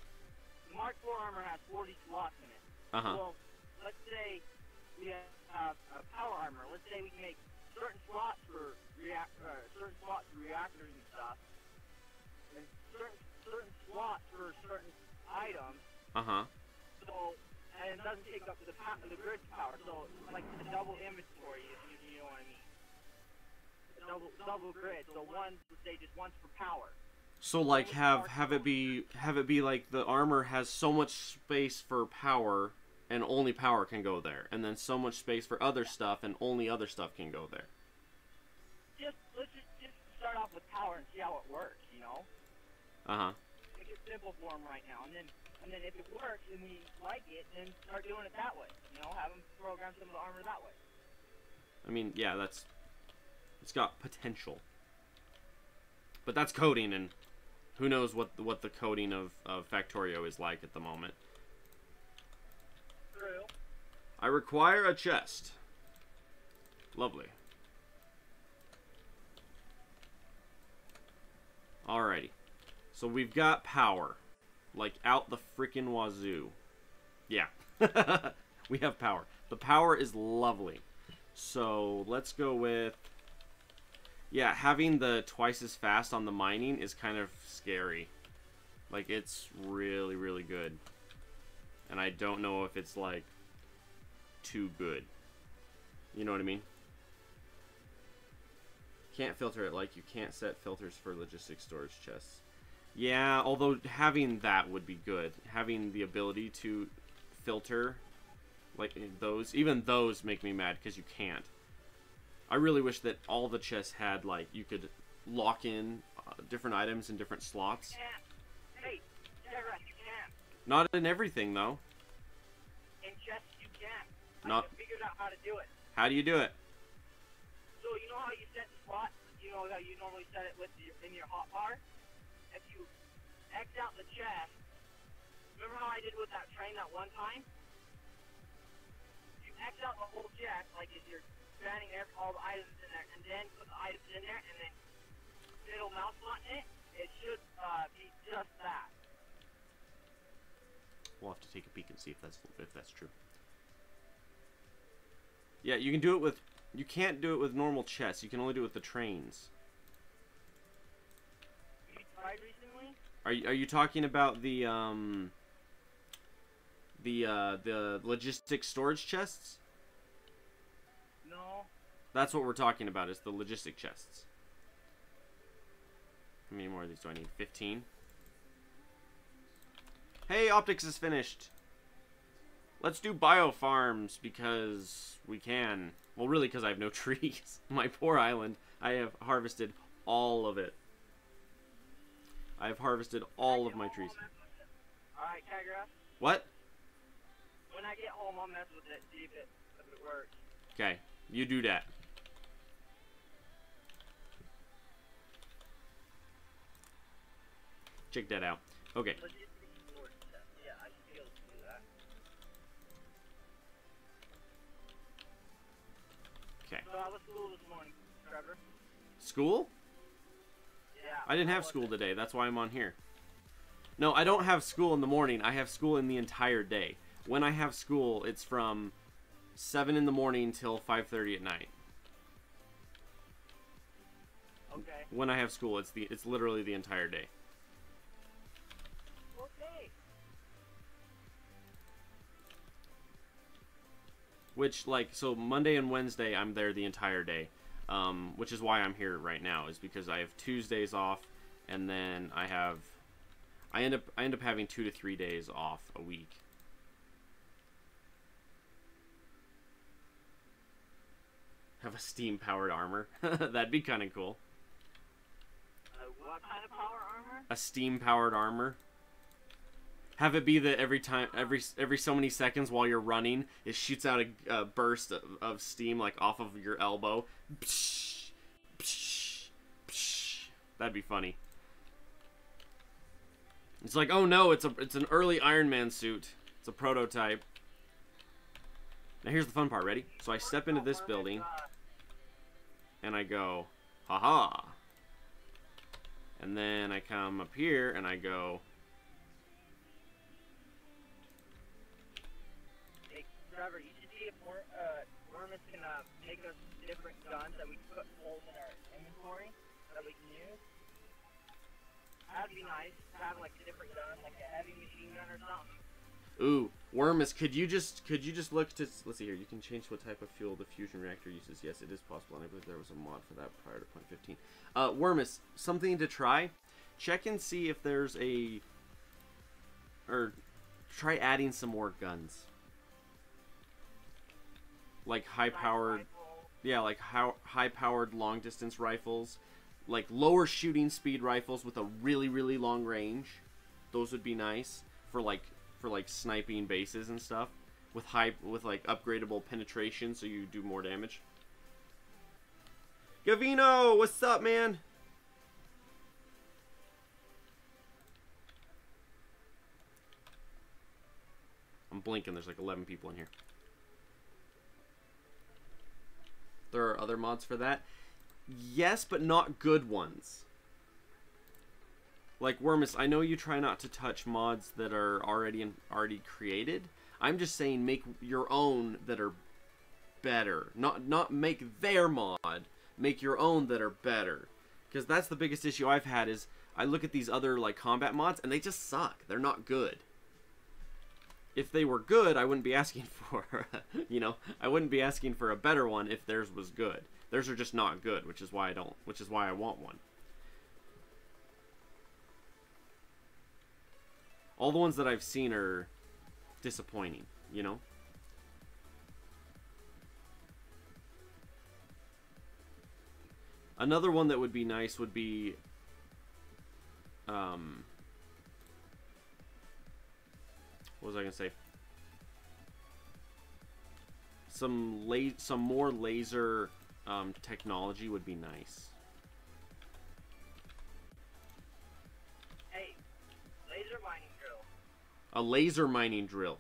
the Mark IV armor has 40 slots in it. Well, let's say we have a power armor. Let's say we can make certain slots for reactors and stuff, and certain slots for certain items. So, and it doesn't take up the grid power. So, like the double inventory, if you know what I mean. Double grid. So one, let's say, just once for power. So like have it be like the armor has so much space for power and only power can go there, and then so much space for other stuff and only other stuff can go there. Let's just start off with power and see how it works, you know. Make it simple for him right now, and then if it works and we like it, then start doing it that way. You know, have him program some of the armor that way. I mean, yeah, it's got potential, but that's coding, and who knows what the coding of Factorio is like at the moment. True. I require a chest. Lovely. Alrighty. So we've got power. Like, out the freaking wazoo. Yeah. We have power. The power is lovely. So, let's go with... Yeah, having the twice as fast on the mining is kind of scary. Like, it's really, really good. And I don't know if it's, like, too good. You know what I mean? Can't filter it like you can't set filters for logistics storage chests. Yeah, although having that would be good. Having the ability to filter, like those, even those make me mad because you can't. I really wish that all the chests had, like, you could lock in different items in different slots. Hey, Cagorathe, you can. Not in everything, though. In chests, you can. Not. I figured out how to do it. How do you do it? So, you know how you set the slot? You know how you normally set it in your hotbar? If you X out the chest, remember how I did with that train that one time? You X out the whole chest, like if you're scanning all the items in there, and then put the items in there, and then middle mouse button it. It should be just that. We'll have to take a peek and see if that's true. Yeah, you can do it with. You can't do it with normal chests. You can only do it with the trains. You tried recently? Are you talking about the logistic storage chests? No. That's what we're talking about. Is the logistic chests. How many more of these do I need? 15. Hey, optics is finished. Let's do biofarms because we can. Well, really, because I have no trees. My poor island. I have harvested all of it. I have harvested all of my trees. Alright, Cagorathe. What? When I get home, I'll mess with it, see if it works. Okay, you do that. Check that out. Okay. Yeah, I should be able to do that. Okay. So I was school this morning, Trevor. School? Yeah. I didn't have school today. That's why I'm on here. No, I don't have school in the morning. I have school in the entire day. When I have school, it's from 7 in the morning till 5:30 at night. Okay. When I have school, it's literally the entire day. Okay. Which, like, so Monday and Wednesday, I'm there the entire day. Which is why I'm here right now, is because I have Tuesdays off, and then I end up having 2 to 3 days off a week. Have a steam-powered armor. That'd be kind of cool. What kind of power armor? A steam-powered armor. Have it be that every so many seconds while you're running, it shoots out a burst of steam like off of your elbow. Psh, psh, psh. That'd be funny. It's like, oh no, it's an early Iron Man suit. It's a prototype. Now here's the fun part. Ready? So I step into this building, and I go, haha. And then I come up here and I go. Trevor, you should see if Wormus can make us different guns that we can put holes in our inventory that we can use. That'd be nice to have like a different gun, like a heavy machine gun or something. Ooh, Wormus, could you just look to, let's see here, you can change what type of fuel the fusion reactor uses. Yes, it is possible, and I believe there was a mod for that prior to 0.15. Wormus, something to try. Check and see if there's try adding some more guns. Like high-powered, yeah, like high-powered long-distance rifles, like lower shooting speed rifles with a really, really long range. Those would be nice for like sniping bases and stuff, with like upgradable penetration, so you do more damage. Gavino, what's up, man? I'm blinking. There's like 11 people in here. There are other mods for that. Yes, but not good ones. Like Wormus, I know you try not to touch mods that are already created. I'm just saying make your own that are better. Not make their mod. Make your own that are better. Because that's the biggest issue I've had is I look at these other like combat mods and they just suck. They're not good. If they were good, I wouldn't be asking for, I wouldn't be asking for a better one if theirs was good. Theirs are just not good, which is why I want one. All the ones that I've seen are disappointing, you know? Another one that would be nice would be what was I gonna say? Some more laser technology would be nice. Hey, laser mining drill. A laser mining drill.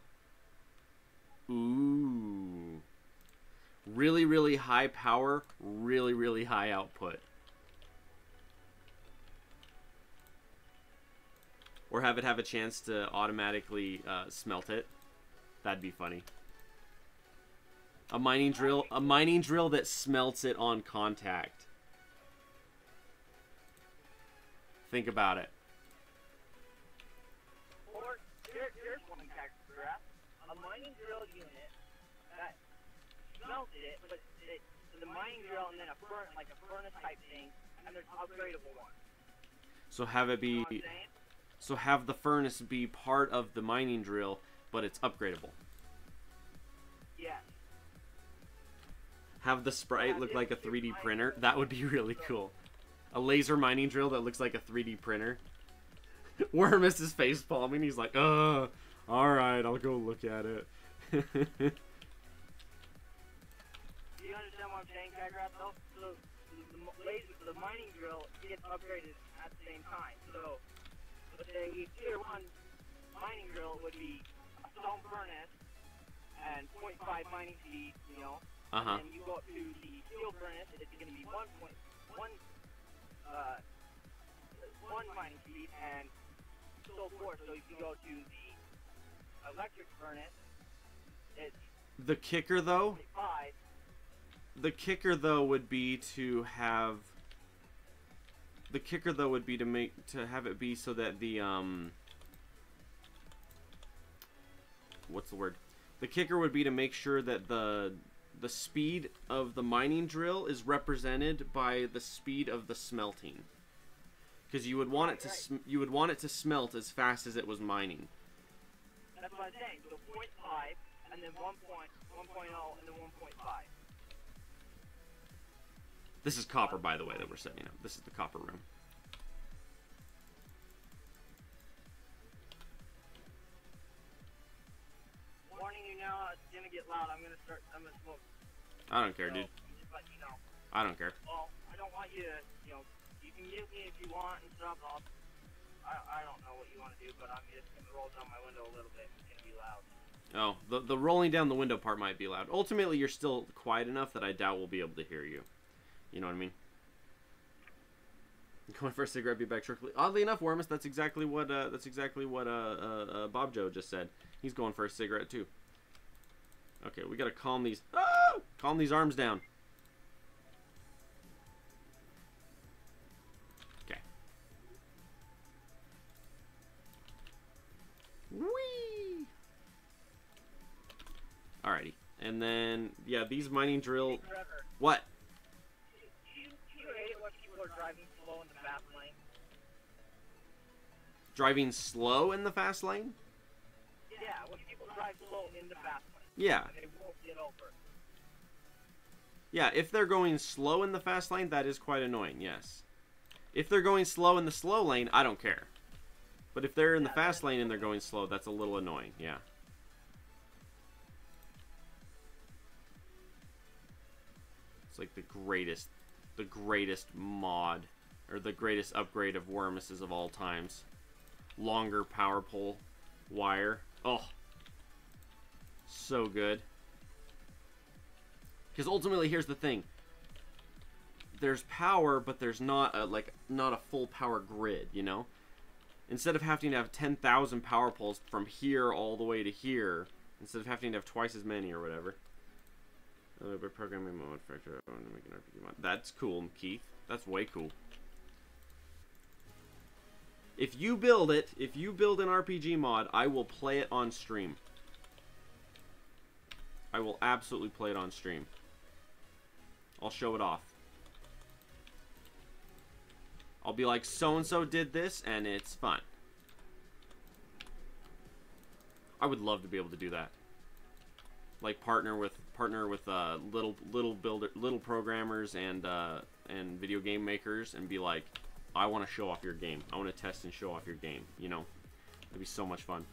Ooh. Really, really high power, really, really high output. Or have it have a chance to automatically smelt it. That'd be funny. A mining drill that smelts it on contact. Think about it. Or here's one Cagorathe. A mining drill unit that smelts it, but the mining drill and then a furnace type thing, and there's upgradable ones. So have it be. So have the furnace be part of the mining drill, but it's upgradable. Yes. Have the sprite look like a 3D printer. That would be really cool. A laser mining drill that looks like a 3D printer. Wormus is face palming. He's like, alright, I'll go look at it. Do you understand what I'm saying, Cagorathe? So the mining drill gets upgraded at the same time. So let's say tier 1 mining drill would be a stone furnace and 0.5 mining speed, you know. And then you go up to the steel furnace, it's going to be 1 mining speed and so forth. So if you go to the electric furnace, it's the kicker though. 0.5. The kicker though would be to have. The kicker though would be to have it be so that the what's the word? The kicker would be to make sure that the speed of the mining drill is represented by the speed of the smelting, because you would want it to smelt as fast as it was mining. That's what I'm saying. So 0.5 and then 1.0 and then 1.5. This is copper, by the way, that we're setting up. This is the copper room. Warning you now, it's gonna get loud. I'm gonna smoke. I don't care, dude. Just let you know. I don't care. Well, I don't want you to, you know, you can mute me if you want and stuff. I don't know what you want to do, but I'm just gonna roll down my window a little bit. It's gonna be loud. Oh, the rolling down the window part might be loud. Ultimately, you're still quiet enough that I doubt we'll be able to hear you. You know what I mean? Going for a cigarette, be back shortly. Oddly enough, Wormus, that's exactly what Bob Joe just said. He's going for a cigarette too. Okay, we gotta calm these arms down. Okay. Whee! Alrighty, and then yeah, these mining drill. Hey, Trevor, What? do you hate it when people are driving slow in the fast lane? Driving slow in the fast lane? Yeah, when people drive slow in the fast lane. Yeah. They won't get over. Yeah, if they're going slow in the fast lane, that is quite annoying, yes. If they're going slow in the slow lane, I don't care. But if they're in the fast lane and they're going slow, that's a little annoying, yeah. It's like the greatest mod, or the greatest upgrade of Wormus's of all times. Longer power pole wire. Oh, so good. Because ultimately, here's the thing. There's power, but there's not a full power grid, you know? Instead of having to have 10,000 power poles from here all the way to here, instead of having to have twice as many or whatever. By programming mode Factorio, I want to make an RPG mod. That's cool, Keith. That's way cool. If you build an RPG mod, I will play it on stream. I will absolutely play it on stream. I'll show it off. I'll be like, so-and-so did this, and it's fun. I would love to be able to do that. Like partner with little programmers and video game makers, and be like, I want to show off your game. I want to test and show off your game. You know, it'd be so much fun.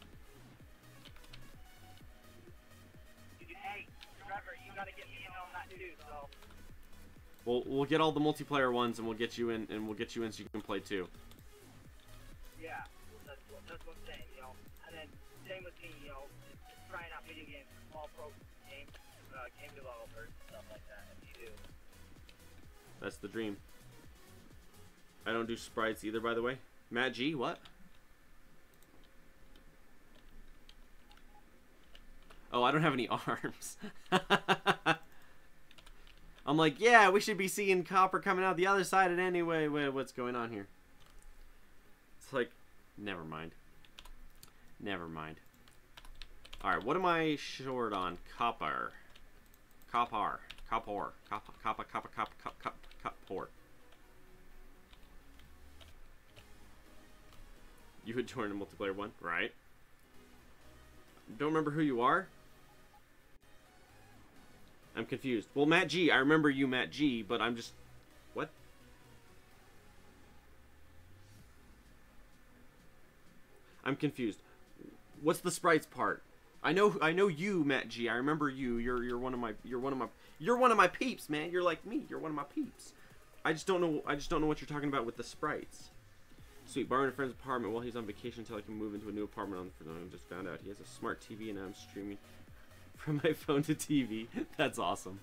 Hey, Trevor, you gotta get me in on that too. So. We'll get all the multiplayer ones, and we'll get you in, so you can play too. Yeah, that's what I'm saying, you know. And then same with me, you know, just trying out video games, small pro game developers, stuff like that, if you do. That's the dream. I don't do sprites either, by the way. Matt G, what? Oh, I don't have any arms. I'm like, yeah, we should be seeing copper coming out the other side and anyway. What's going on here? It's like, never mind. Never mind. Alright, what am I short on? Copper. Copper. Copper. Copper. You would join a multiplayer one, right? Don't remember who you are? I'm confused. Well, Matt G, I remember you, Matt G, but I'm just... What? I'm confused. What's the sprites part? I know you, Matt G. I remember you. You're one of my peeps, man. You're like me. You're one of my peeps. I just don't know what you're talking about with the sprites. Sweet, borrowing a friend's apartment while he's on vacation until I can move into a new apartment. I just found out he has a smart TV and I'm streaming from my phone to TV. That's awesome.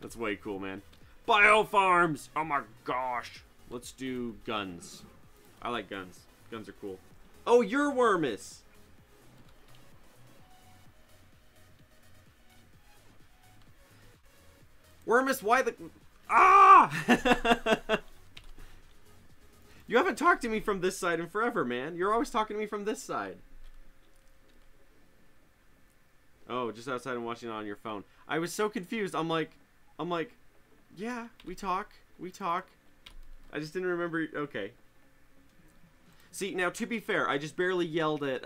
That's way cool, man. Biofarms! Oh my gosh. Let's do guns. I like guns. Guns are cool. Oh, you're Wormus! Wormus, why the... Ah! You haven't talked to me from this side in forever, man. You're always talking to me from this side. Oh, just outside and watching it on your phone. I was so confused. I'm like, yeah, we talk. I just didn't remember. Okay. See, now, to be fair, I just barely yelled at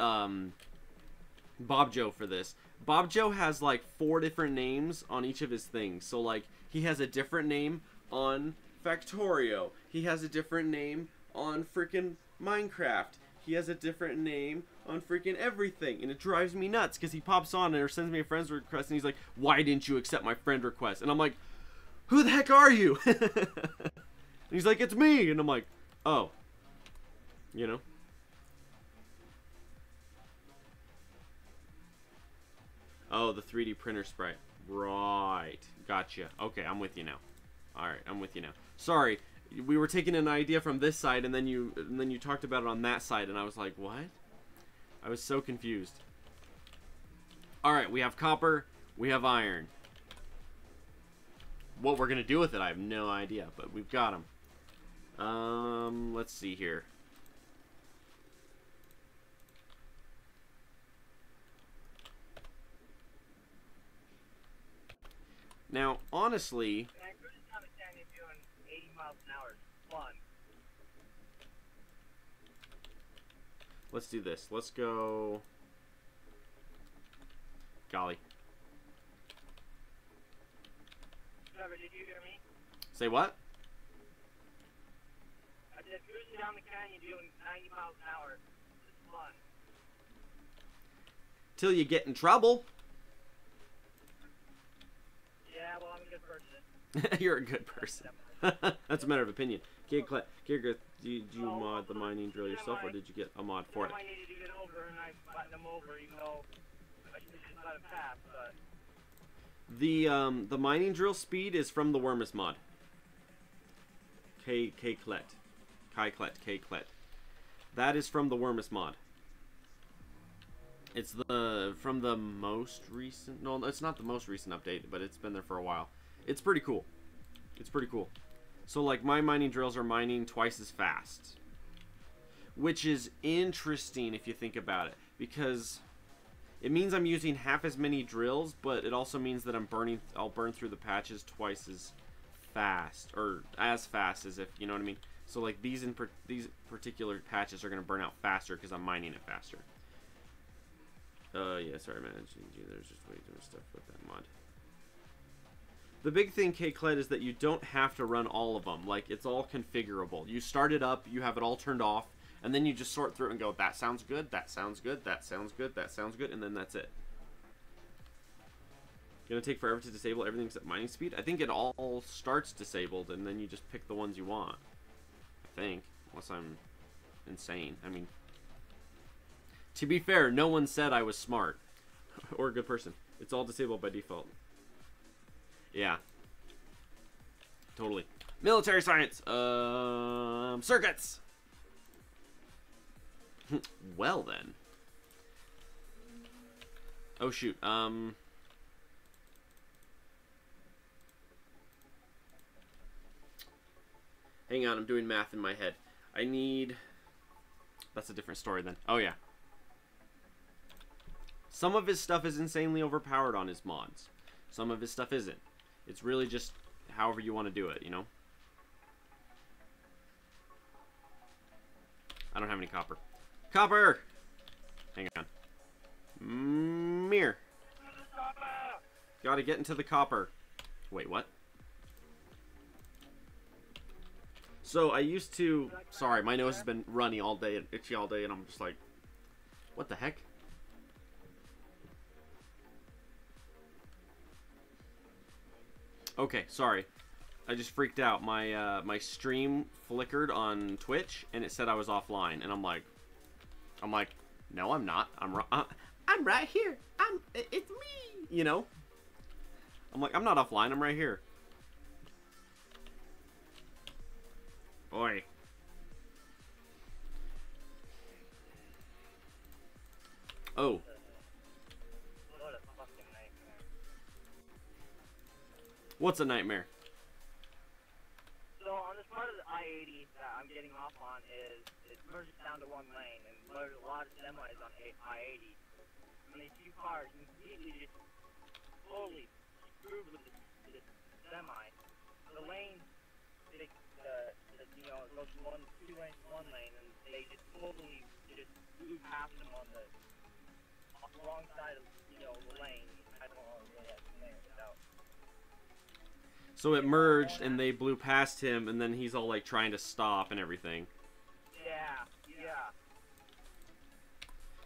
Bob Joe for this. Bob Joe has, like, 4 different names on each of his things. So, like, he has a different name on Factorio. He has a different name on freaking Minecraft. He has a different name on freaking everything. And it drives me nuts because he pops on or sends me a friend's request and he's like, why didn't you accept my friend request? And I'm like, who the heck are you? And he's like, it's me. And I'm like, oh. You know? Oh, the 3D printer sprite. Right. Gotcha. Okay, I'm with you now. Alright, I'm with you now. Sorry, we were taking an idea from this side and then you talked about it on that side and I was like, what? I was so confused. Alright, we have copper, we have iron. What we're gonna do with it, I have no idea, but we've got them. Let's see here. Now, honestly... Let's do this. Let's go... Golly. Trevor, did you hear me? Say what? I said cruising down the canyon doing 90 miles an hour. It's fun. Till you get in trouble. Yeah, well, I'm a good person. You're a good person. That's a matter of opinion. Cagorathe, did you mod the mining drill yourself, or did you get a mod for it? I needed to get over, and I buttoned them over, even though I should just let them pass. But The mining drill speed is from the Wormus mod. Cagorathe. That is from the Wormus mod. It's from the most recent. No, it's not the most recent update, but it's been there for a while. It's pretty cool. It's pretty cool. So, like, my mining drills are mining twice as fast. Which is interesting if you think about it. Because it means I'm using half as many drills, but it also means that I'll burn through the patches twice as fast. Or as fast as if, you know what I mean? So, like, these particular patches are going to burn out faster because I'm mining it faster. Yeah, sorry, man. There's just way too much stuff with that mod. The big thing, Cagorathe, is that you don't have to run all of them. Like, it's all configurable. You start it up, you have it all turned off, and then you just sort through it and go, that sounds good, that sounds good, that sounds good, that sounds good, and then that's it. Gonna take forever to disable everything except mining speed? I think it all starts disabled, and then you just pick the ones you want. I think. Unless I'm insane. I mean... To be fair, no one said I was smart or a good person. It's all disabled by default. Yeah. Totally. Military science. Circuits. Well then. Oh shoot. Hang on, I'm doing math in my head. I need... That's a different story then. Oh yeah. Some of his stuff is insanely overpowered on his mods. Some of his stuff isn't. It's really just however you want to do it, you know? I don't have any copper. Copper! Hang on. Mirror. Gotta get into the copper. Wait, what? So, I used to... Sorry, my nose has been runny all day and itchy all day, and I'm just like... What the heck? Okay, sorry. I just freaked out. My stream flickered on Twitch, and it said I was offline, and I'm like, no, I'm not. I'm right here. It's me. You know. I'm like, I'm not offline. I'm right here. Oi. Oh. What's a nightmare? So on this part of the I-80 that I'm getting off on is it merges down to one lane, and there's a lot of semis on I-80. And these two cars completely just totally screwed with this semi. The lane, you know, it goes from 2 lanes to 1 lane, and they just totally just blew past them on the wrong side of, you know, the lane. I don't know really how to explain it without. So it merged, and they blew past him, and then he's all like trying to stop and everything. Yeah, yeah.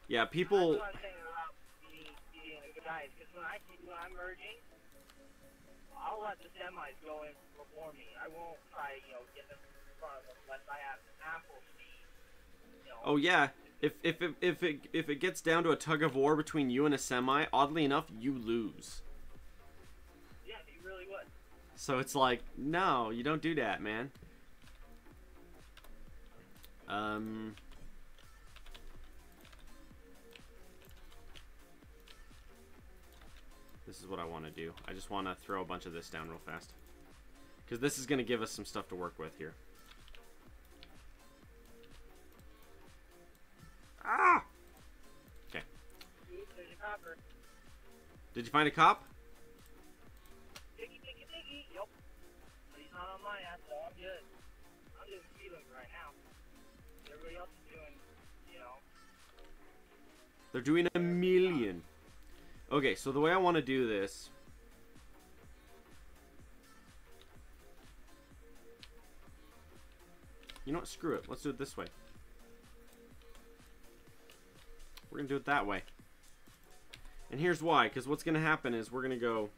Yeah, people. That's what I'm saying about being a good guy. Because when I'm merging, I'll let the semis go in before me. I won't try, you know, get them in front of them unless I have ample speed. You know. Oh yeah, if it gets down to a tug of war between you and a semi, oddly enough, you lose. Yeah, you really would. So it's like, no, you don't do that, man. This is what I want to do. I just want to throw a bunch of this down real fast. Because this is going to give us some stuff to work with here. Ah! Okay. There's a copper. Did you find a cop? Diggy. Yep. But he's not on my ass, so I'm good. I'm doing speed limit right now. Everybody else is doing, you know. They're doing a million. Okay, so the way I want to do this... You know what? Screw it. Let's do it this way. We're going to do it that way. And here's why. Because what's going to happen is we're going to go...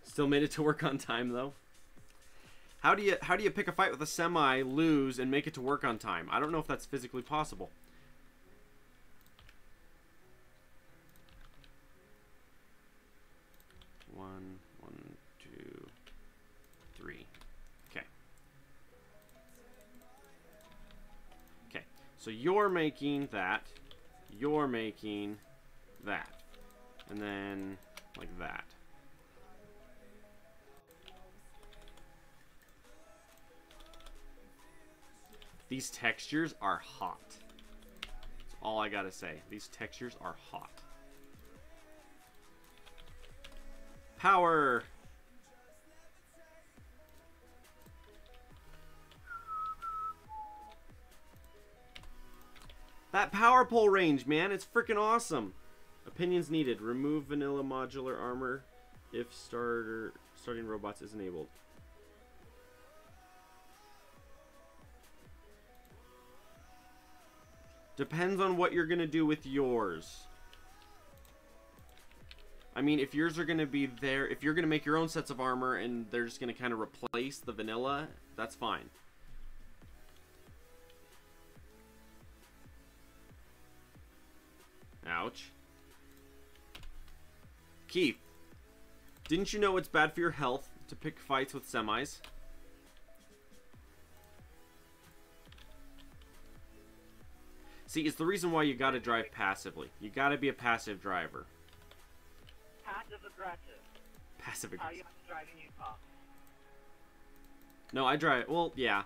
Still made it to work on time, though. How do you pick a fight with a semi, lose, and make it to work on time? I don't know if that's physically possible. One, two, three. Okay. Okay. So you're making that. You're making that. And then like that. These textures are hot. That's all I gotta say. These textures are hot. Power! That power pole range, man, it's freaking awesome. Opinions needed. Remove vanilla modular armor if starting robots is enabled. Depends on what you're gonna do with yours. I mean, if yours are gonna be there, if you're gonna make your own sets of armor and they're just gonna kind of replace the vanilla, that's fine. Ouch. Keith, didn't you know it's bad for your health to pick fights with semis? See, it's the reason why you gotta drive passively. You gotta be a passive driver. Passive aggressive. Passive How aggressive. you drive in Utah? No, I drive. Well, yeah.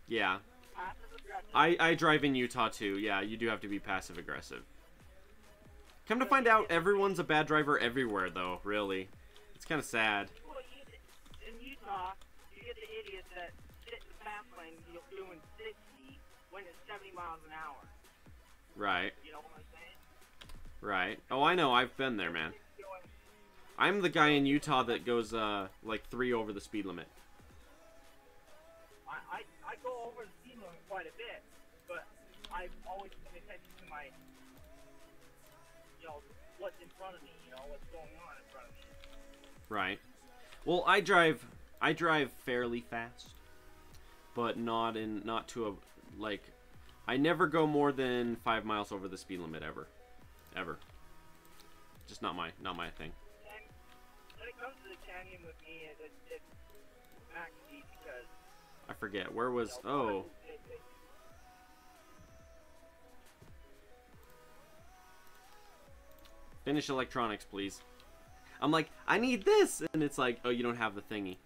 Yeah. Passive aggressive. I drive in Utah too. Yeah, you do have to be passive aggressive. Come to find out, everyone's a bad driver everywhere, though, really. It's kind of sad. Well, in Utah, you get the idiots that sit in the fast lane doing 60 when it's 70 miles an hour. Right. You know what I'm saying? Right. Oh, I know. I've been there, man. I'm the guy in Utah that goes, like 3 over the speed limit. I go over the speed limit quite a bit, but I always pay attention to my, you know, what's in front of me, you know, what's going on in front of me. Right. Well, I drive fairly fast, but not to a, like, I never go more than 5 miles over the speed limit ever. Ever. Just not my thing. And when it comes to the canyon with me, it's max speed because I forget. Where was... Oh. Finish electronics, please. I'm like, I need this! And it's like, oh, you don't have the thingy.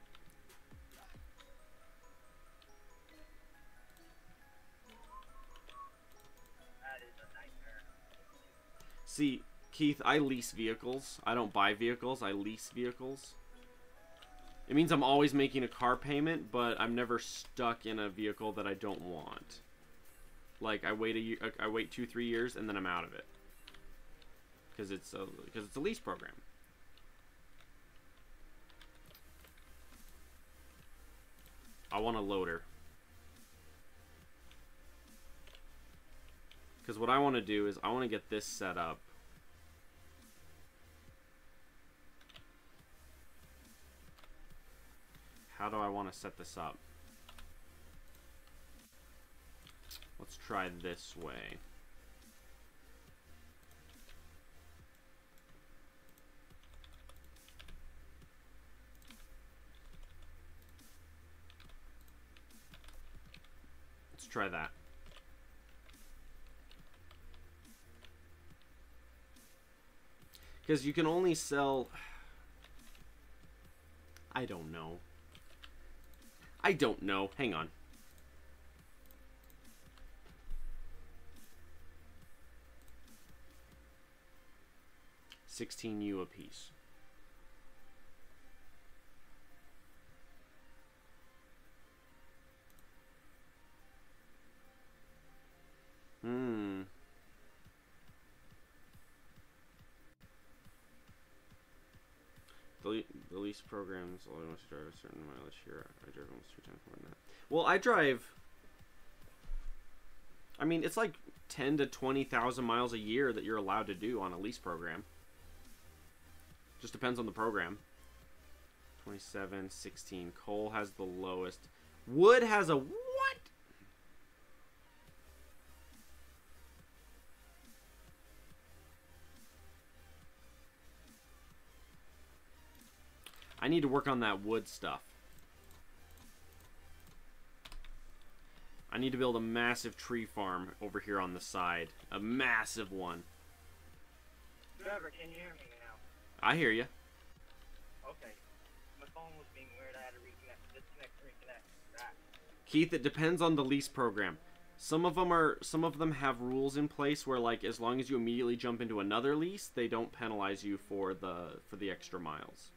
that is a nightmare. See, Keith, I lease vehicles. I don't buy vehicles. I lease vehicles. It means I'm always making a car payment, but I'm never stuck in a vehicle that I don't want. Like, I wait 2-3 years, and then I'm out of it. Because it's a lease program. I want a loader. Because what I want to do is I want to get this set up. How do I want to set this up? Let's try this way. Let's try that. Because you can only sell... I don't know. I don't know. Hang on. $16 a piece. The lease programs only wants to drive a certain mileage here. I drive almost 2 times more than that. Well, I drive... I mean, it's like 10 to 20,000 miles a year that you're allowed to do on a lease program. Just depends on the program. 27, 16. Coal has the lowest. Wood has a what? I need to work on that wood stuff. I need to build a massive tree farm over here on the side. A massive one. Trevor, can you hear me now? I hear you. Okay. My phone was being weird. I had to reconnect, disconnect, reconnect. That. Keith, it depends on the lease program. Some of them have rules in place where, like, as long as you immediately jump into another lease, they don't penalize you for the extra miles.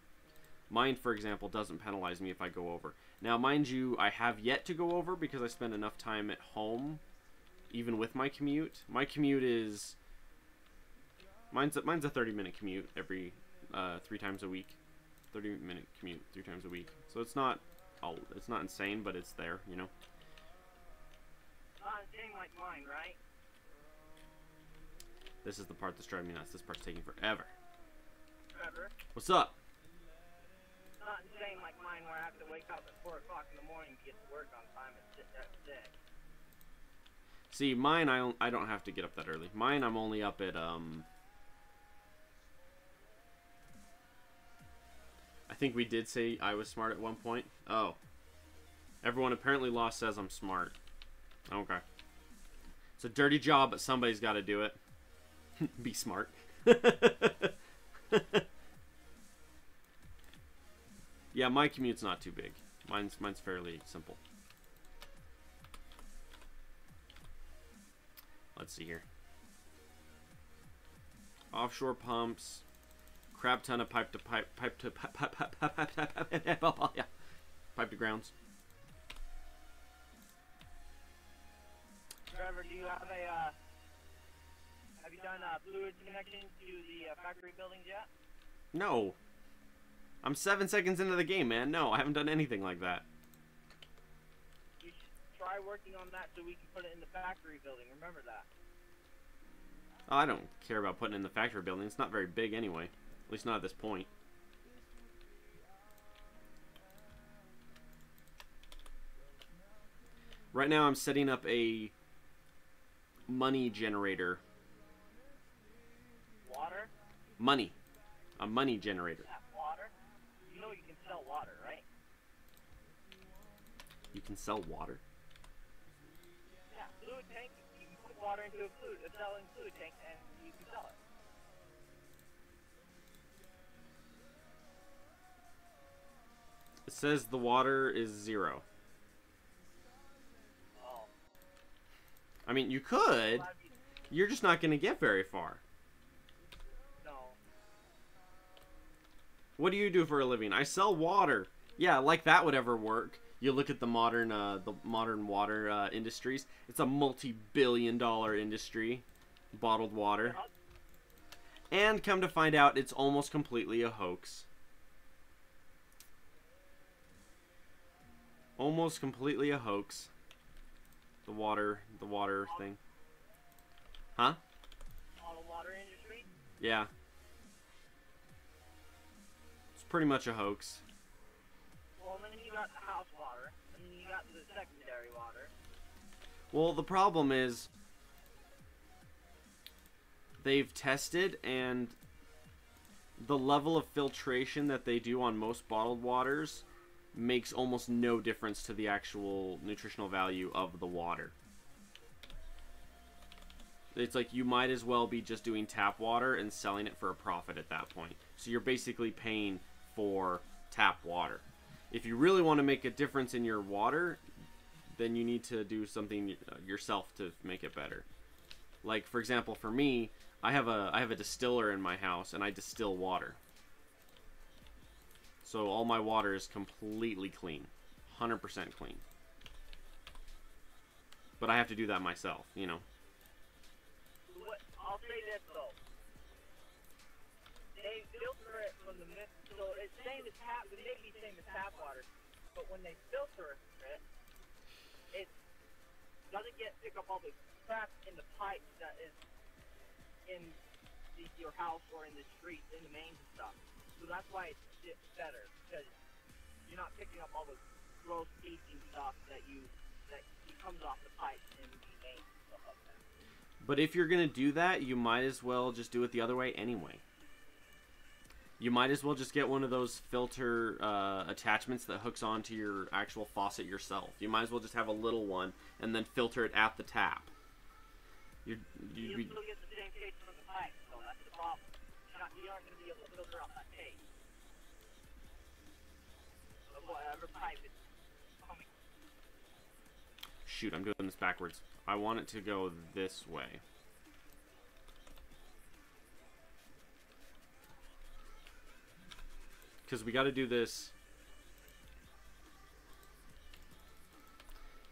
Mine, for example, doesn't penalize me if I go over. Now, mind you, I have yet to go over because I spend enough time at home, even with my commute. My commute is... Mine's a 30-minute commute every 3 times a week. 30-minute commute 3 times a week. So it's not insane, but it's there, you know. Not insane like mine, right? This is the part that's driving me nuts. This part's taking forever. Trevor. What's up? Not insane like mine where I have to wake up at 4 o'clock in the morning to get to work on time at 6. See, mine, I don't have to get up that early. Mine, I'm only up at, think we did say I was smart at one point. Oh. Everyone apparently lost says I'm smart. Okay. It's a dirty job, but somebody's got to do it. Be smart. Yeah, my commute's not too big. Mine's fairly simple. Let's see here. Offshore pumps, crap ton of pipe to grounds. Trevor, do you have have you done fluid connection to the factory buildings yet? No. I'm 7 seconds into the game, man. No, I haven't done anything like that. You should try working on that so we can put it in the factory building. Remember that. Oh, I don't care about putting it in the factory building. It's not very big anyway. At least not at this point. Right now I'm setting up a money generator. Water? Money. A money generator. Yeah, water? You know you can sell water, right? You can sell water? Yeah, fluid tank. You can put water into a selling fluid tank and you can sell it. It says the water is 0. Oh. I mean, you could. You're just not going to get very far. No. What do you do for a living? I sell water. Yeah, like that would ever work. You look at the modern water industries. It's a multi-billion-dollar industry, bottled water. And come to find out, it's almost completely a hoax. Almost completely a hoax. The water thing. Huh? Bottled water industry? Yeah. It's pretty much a hoax. Well, then you got the house water, and then you got the secondary water. Well, the problem is they've tested, and the level of filtration that they do on most bottled waters makes almost no difference to the actual nutritional value of the water. It's like you might as well be just doing tap water and selling it for a profit at that point. So you're basically paying for tap water. If you really want to make a difference in your water, then you need to do something yourself to make it better. Like, for example, for me, I have a distiller in my house, and I distill water. So all my water is completely clean. 100% clean. But I have to do that myself, you know. I'll say this, though. They filter it from the so it's same as tap, it may be same as tap water, but when they filter it, it doesn't pick up all the crap in the pipe that is in your house or in the street, in the mains and stuff. So that's why it's better, because you're not picking up all the gross tasting stuff that comes off the pipe in the mains and stuff like that. But if you're gonna do that, you might as well just do it the other way anyway. You might as well just get one of those filter attachments that hooks onto your actual faucet yourself. You might as well just have a little one and then filter it at the tap. You still get the same taste from the pipe, so that's the problem. You aren't going to be able to filter out that taste of whatever pipe is coming. Shoot, I'm doing this backwards. I want it to go this way. Because we got to do this.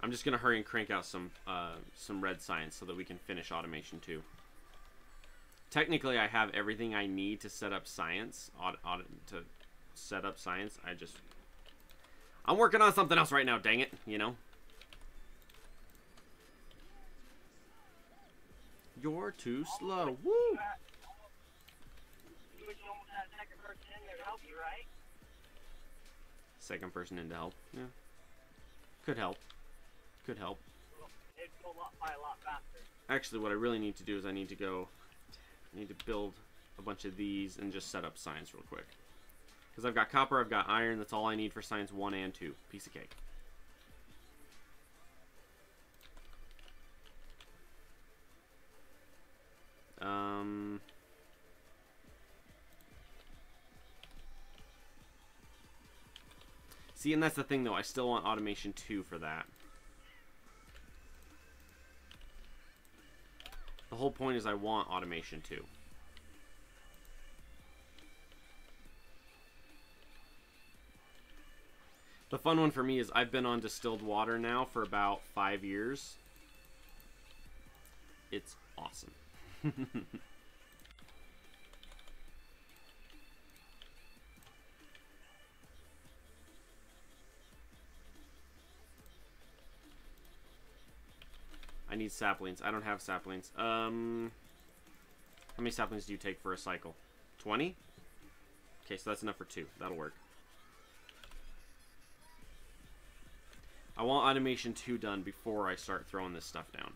I'm just going to hurry and crank out some red science so that we can finish automation 2. Technically, I have everything I need to set up science. I'm working on something else right now, dang it, you know? You're too slow. Woo! You wish you almost had a second person in there to help you, right? Second person in to help. Yeah. Could help. Could help. Well, it'd go by a lot faster. Actually, what I really need to do is I need to build a bunch of these and just set up science real quick. Because I've got copper, I've got iron. That's all I need for science 1 and 2. Piece of cake. See, and that's the thing, though. I still want automation 2 for that. The whole point is I want automation 2. The fun one for me is I've been on distilled water now for about 5 years. It's awesome. I need saplings. I don't have saplings. How many saplings do you take for a cycle? 20? Okay, so that's enough for 2. That'll work. I want automation 2 done before I start throwing this stuff down.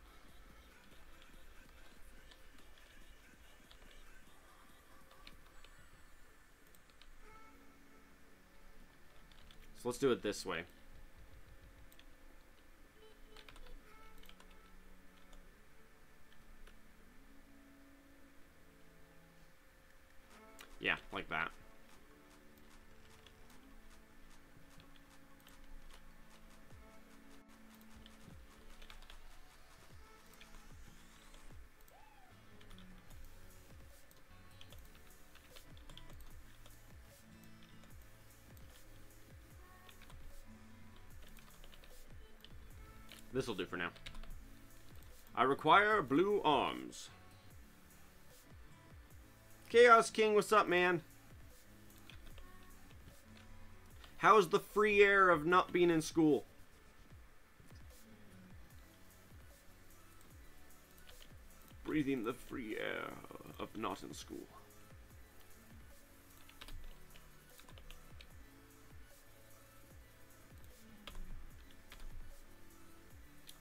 So let's do it this way. Yeah, like that. This'll do for now. I require blue arms. Chaos King, what's up, man? How's the free air of not being in school? Breathing the free air of not in school.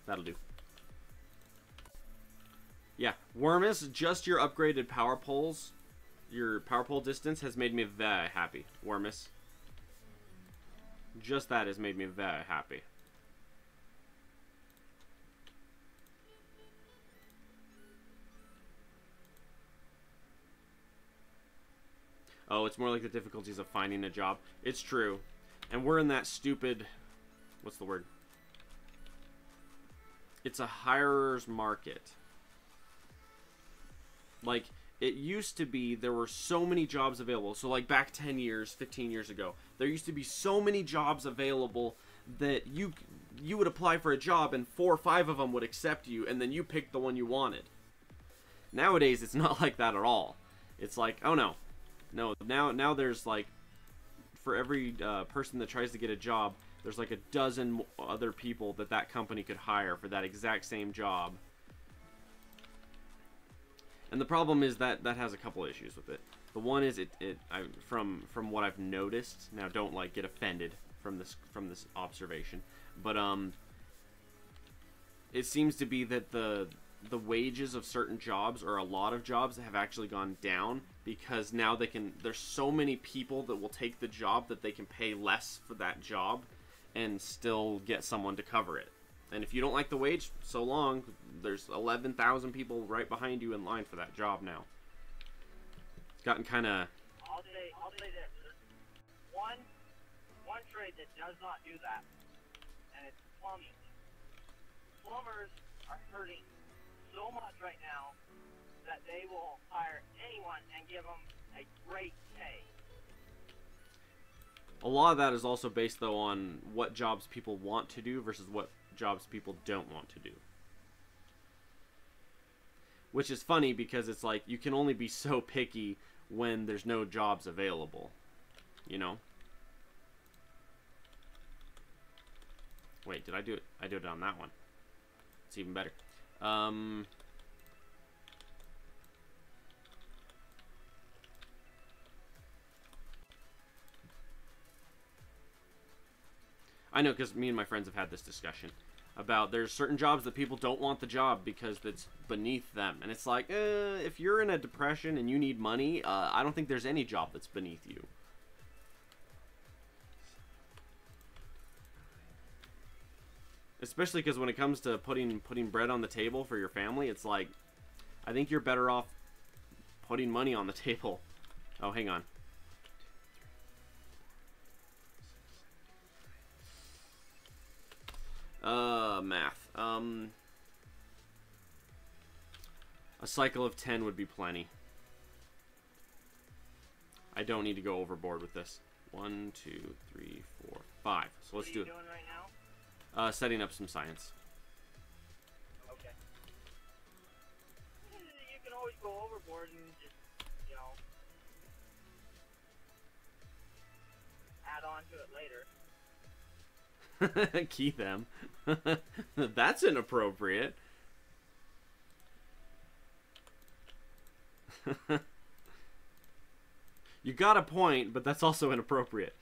That'll do. Yeah, Wormus, just your upgraded power poles, your power pole distance has made me very happy. Wormus. Just that has made me very happy. Oh, it's more like the difficulties of finding a job. It's true. And we're in that stupid... What's the word? It's a hirer's market. Like, it used to be there were so many jobs available. So, like, back 10 years, 15 years ago, there used to be so many jobs available that you would apply for a job and 4 or 5 of them would accept you, and then you picked the one you wanted. Nowadays, it's not like that at all. It's like, oh no. No, now there's like, for every person that tries to get a job, there's like a dozen other people that company could hire for that exact same job. And the problem is that has a couple issues with it. The one is from what I've noticed. Now, don't like get offended from this observation, but it seems to be that the wages of certain jobs, or a lot of jobs, have actually gone down because now there's so many people that will take the job that they can pay less for that job and still get someone to cover it. And if you don't like the wage, so long. There's 11,000 people right behind you in line for that job now. It's gotten kind of... I'll say this. One trade that does not do that, and it's plumbing. Plumbers are hurting so much right now that they will hire anyone and give them a great pay. A lot of that is also based, though, on what jobs people want to do versus what jobs people don't want to do. Which is funny because it's like you can only be so picky when there's no jobs available. You know? Wait, did I do it? I did it on that one. It's even better. I know, because me and my friends have had this discussion about there's certain jobs that people don't want the job because it's beneath them. And it's like, if you're in a depression and you need money, I don't think there's any job that's beneath you. Especially because when it comes to putting bread on the table for your family, it's like, I think you're better off putting money on the table. Oh, hang on. Math. A cycle of 10 would be plenty. I don't need to go overboard with this. 1, 2, 3, 4, 5. So let's do it. What are you doing right now? Setting up some science. Okay. You can always go overboard and just, you know, add on to it later. Key them. That's inappropriate. You got a point, but that's also inappropriate.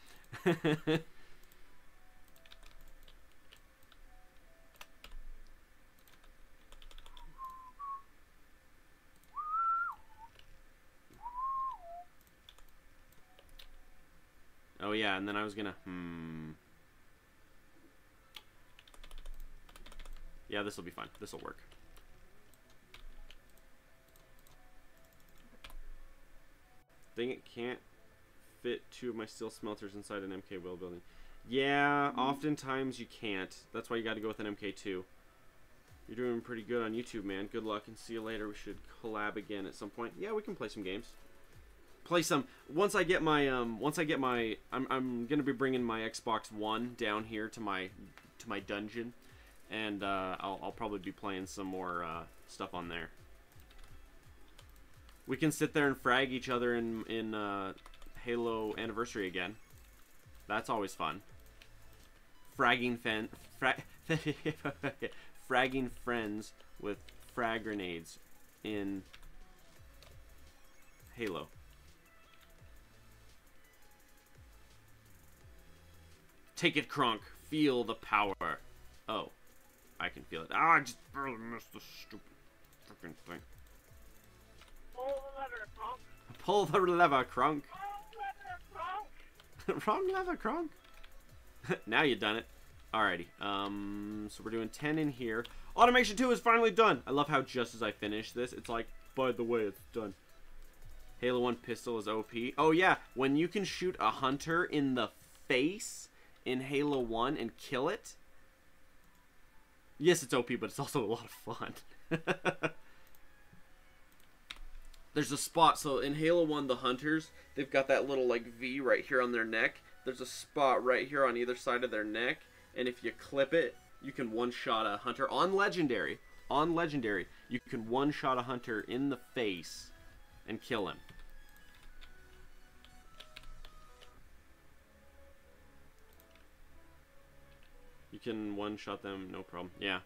Oh yeah, and then I was gonna yeah, this will be fine. This will work. Dang it, can't fit 2 of my steel smelters inside an MK wheel building. Yeah, oftentimes you can't. That's why you got to go with an MK2. You're doing pretty good on YouTube, man. Good luck and see you later. We should collab again at some point. Yeah, we can play some games. Play some. Once I get my I'm gonna be bringing my Xbox One down here to my dungeon, and I'll probably be playing some more stuff on there. We can sit there and frag each other in Halo Anniversary again. That's always fun. Fragging friends with frag grenades in Halo. Take it, Krunk. Feel the power. Oh, I can feel it. Ah, I just barely missed the stupid freaking thing. Pull the lever, Kronk. Pull the lever, Krunk. Wrong lever, Kronk. Wrong lever, Krunk. Now you've done it. Alrighty. So we're doing 10 in here. Automation 2 is finally done. I love how just as I finish this, it's like, by the way, it's done. Halo 1 pistol is OP. Oh yeah, when you can shoot a hunter in the face in Halo 1 and kill it. Yes, it's OP, but it's also a lot of fun. There's a spot, so in Halo 1, the hunters, they've got that little like V right here on their neck. There's a spot right here on either side of their neck, and if you clip it, you can one-shot a hunter on Legendary. On Legendary, you can one-shot a hunter in the face and kill him. You can one-shot them, no problem. Yeah,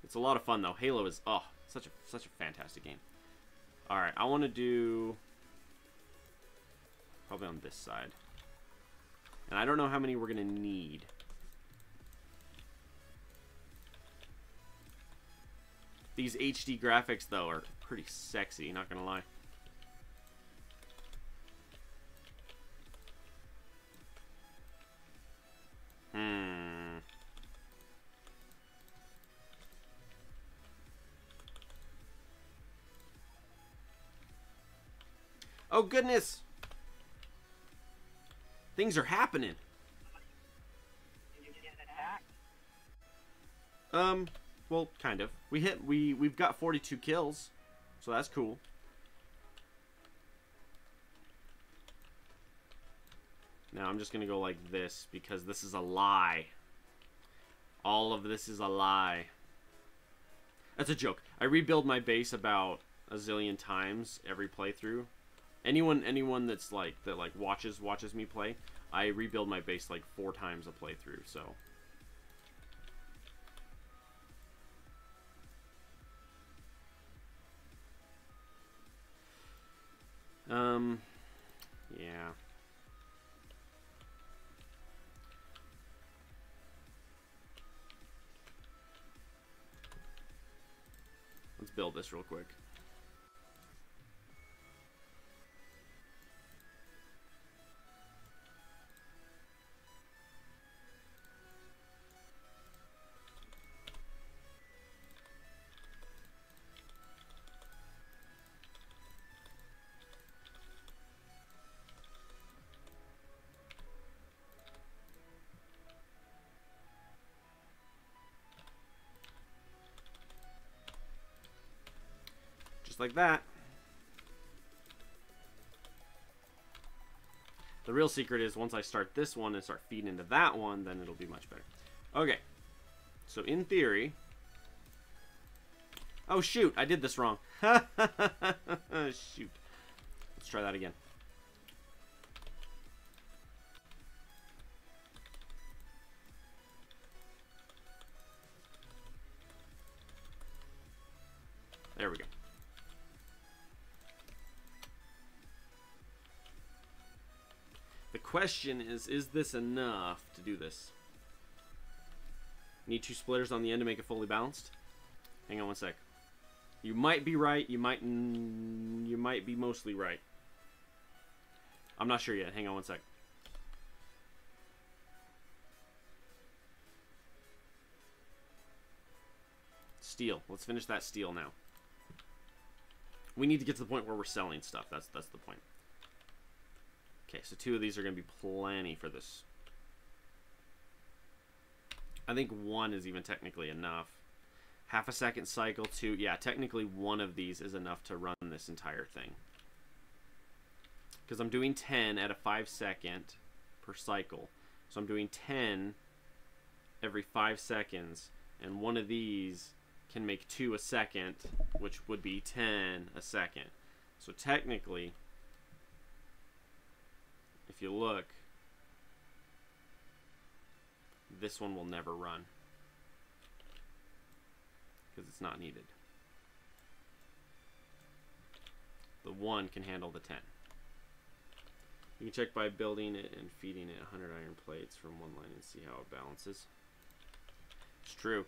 it's a lot of fun though. Halo is such a fantastic game. All right, I want to do probably on this side, and I don't know how many we're gonna need. These HD graphics though are pretty sexy, not gonna lie. Oh goodness! Things are happening. Did you get attacked? Well, kind of. We've got 42 kills, so that's cool. Now I'm just gonna go like this because this is a lie. All of this is a lie. That's a joke. I rebuild my base about a zillion times every playthrough. Anyone that's that watches me play, I rebuild my base like 4 times a playthrough, so. Yeah. Let's build this real quick. Just like that. The real secret is once I start this one and start feeding into that one, then it'll be much better. Okay. So in theory... Oh, shoot. I did this wrong. Shoot. Let's try that again. There we go. The question is this enough to do this? Need 2 splitters on the end to make it fully balanced? Hang on one sec. You might be right. You might be mostly right. I'm not sure yet. Hang on one sec. Steel. Let's finish that steel now. We need to get to the point where we're selling stuff. That's the point. Okay, so 2 of these are going to be plenty for this. I think 1 is even technically enough. Half a second cycle, 2. Yeah, technically 1 of these is enough to run this entire thing. Because I'm doing 10 at a 5 second per cycle. So I'm doing 10 every 5 seconds. And 1 of these can make 2 a second, which would be 10 a second. So technically, if you look, this one will never run because it's not needed. The 1 can handle the 10. You can check by building it and feeding it 100 iron plates from one line and see how it balances. It's true.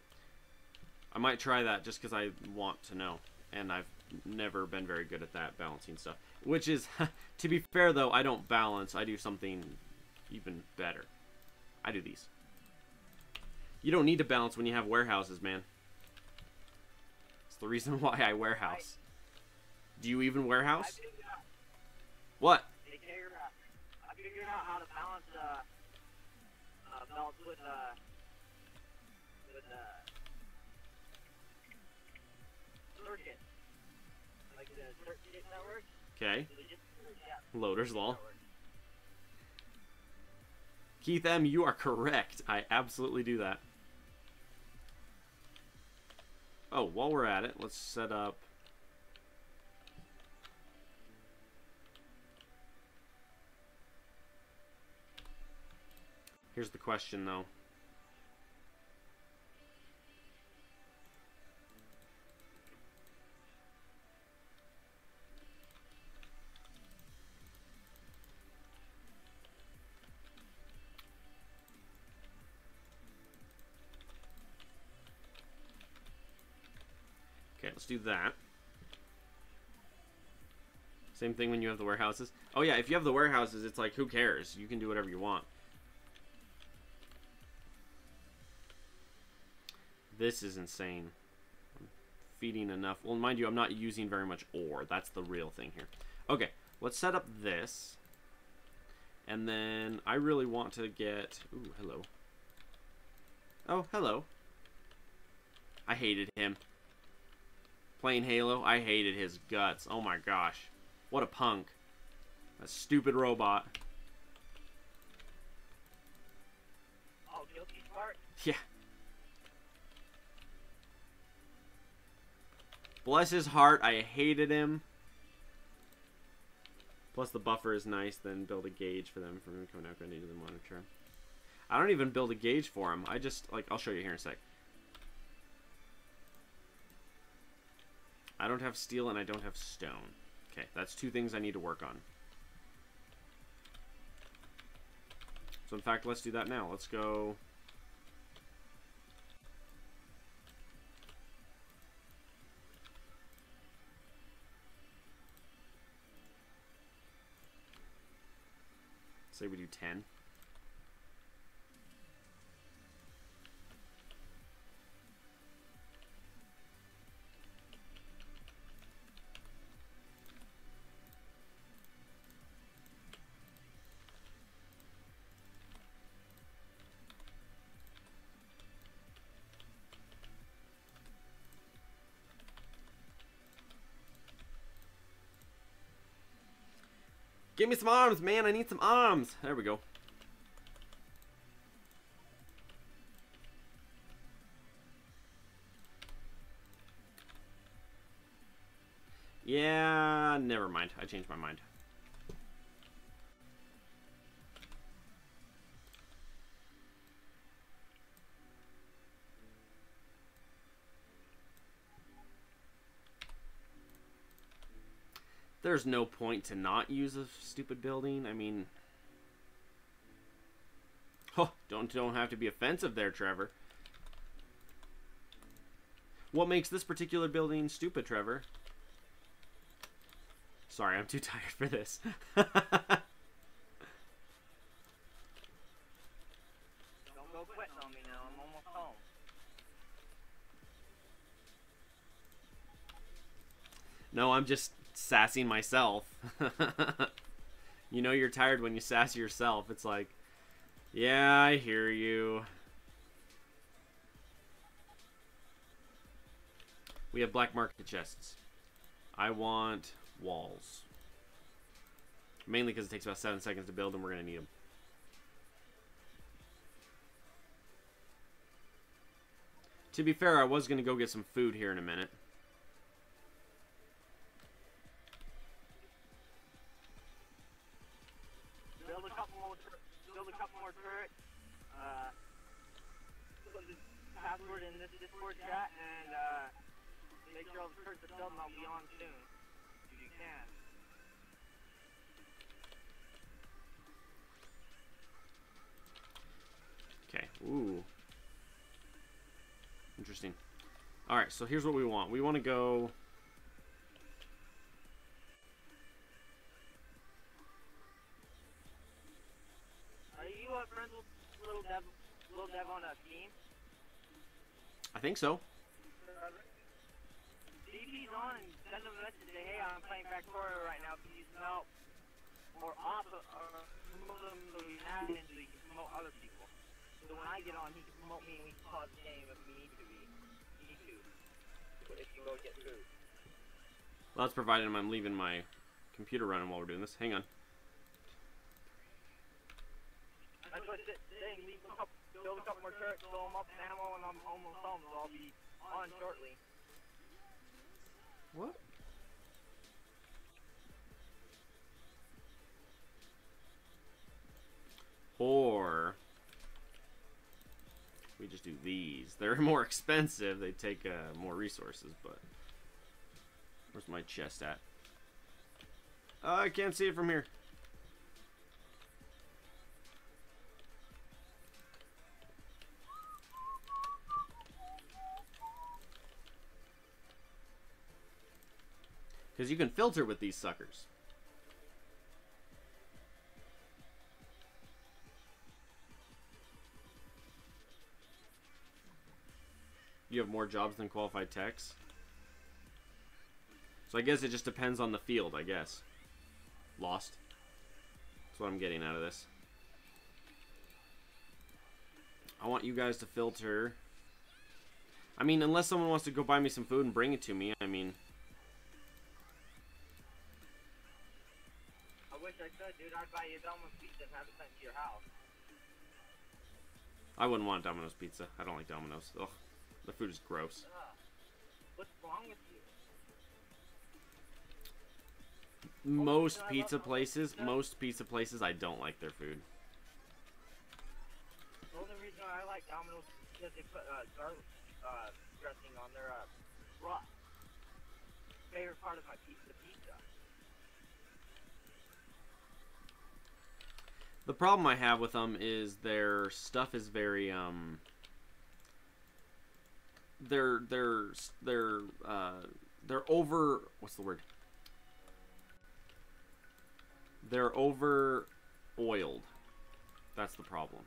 I might try that just because I want to know, and I've never been very good at that, balancing stuff. Which is, to be fair though, I don't balance. I do something even better. I do these. You don't need to balance when you have warehouses, man. It's the reason why I warehouse. Do you even warehouse? What? I figured out how to balance belts with circuit. Like the circuit network. Okay. Yeah. Loader's law. Keith M., you are correct. I absolutely do that. Oh, while we're at it, let's set up... Here's the question, though. Okay, let's do that. Same thing when you have the warehouses. Oh yeah, if you have the warehouses, it's like, who cares? You can do whatever you want. This is insane. I'm feeding enough. Well, mind you, I'm not using very much ore. That's the real thing here. Okay, let's set up this. And then I really want to get... Ooh, hello. Oh, hello. I hated him. Playing Halo, I hated his guts. Oh my gosh. What a punk. That stupid robot. Oh, guilty part? Yeah. Bless his heart, I hated him. Plus the buffer is nice, then build a gauge for them from coming out into the monitor. I don't even build a gauge for him. I just, like, I'll show you here in a sec. I don't have steel and I don't have stone. Okay, that's 2 things I need to work on. So in fact, let's do that now. Let's go... Say we do 10. Give me some arms, man. I need some arms. There we go. Yeah, never mind. I changed my mind. There's no point to not use a stupid building. I mean, oh, don't have to be offensive there, Trevor. What makes this particular building stupid, Trevor? Sorry, I'm too tired for this. Don't go quitting on me now. I'm almost home. No, I'm just sassing myself. You know you're tired when you sass yourself. It's like, yeah, I hear you. We have black market chests. I want walls. Mainly because it takes about 7 seconds to build and we're going to need them. To be fair, I was going to go get some food here in a minute. Build a couple more turrets. Put the password in this Discord chat and make sure all the turrets are filled and I'll be on soon. If you can. Okay. Ooh. Interesting. Alright, so here's what we want. We want to go... Are you friends with Little Dev on a team? I think so. DP's on and send him a message say, hey, I'm playing Factorio right now. Can you help? Or promote him so he's admin so he can promote other people. So when I get on, he can promote me and we can pause the game if we need to. If you go get food. Well, that's provided I'm leaving my computer running while we're doing this. Hang on. That's what it's saying. Build a couple more turrets, fill them up with ammo, and I'm almost home, so I'll be on shortly. What? Or we just do these. They're more expensive. They take more resources, but where's my chest at? I can't see it from here. Because you can filter with these suckers. You have more jobs than qualified techs. So I guess it just depends on the field, I guess. Lost. That's what I'm getting out of this. I want you guys to filter. I mean, unless someone wants to go buy me some food and bring it to me, I mean... I wish I could, dude. I'd buy you a Domino's pizza and have it sent to your house. I wouldn't want Domino's pizza. I don't like Domino's. Ugh. The food is gross. What's wrong with you? Most pizza places, I don't like their food. The only reason I like Domino's is because they put garlic dressing on their crust. Favorite part of my pizza. The problem I have with them is their stuff is very they're over, what's the word? They're over oiled. That's the problem.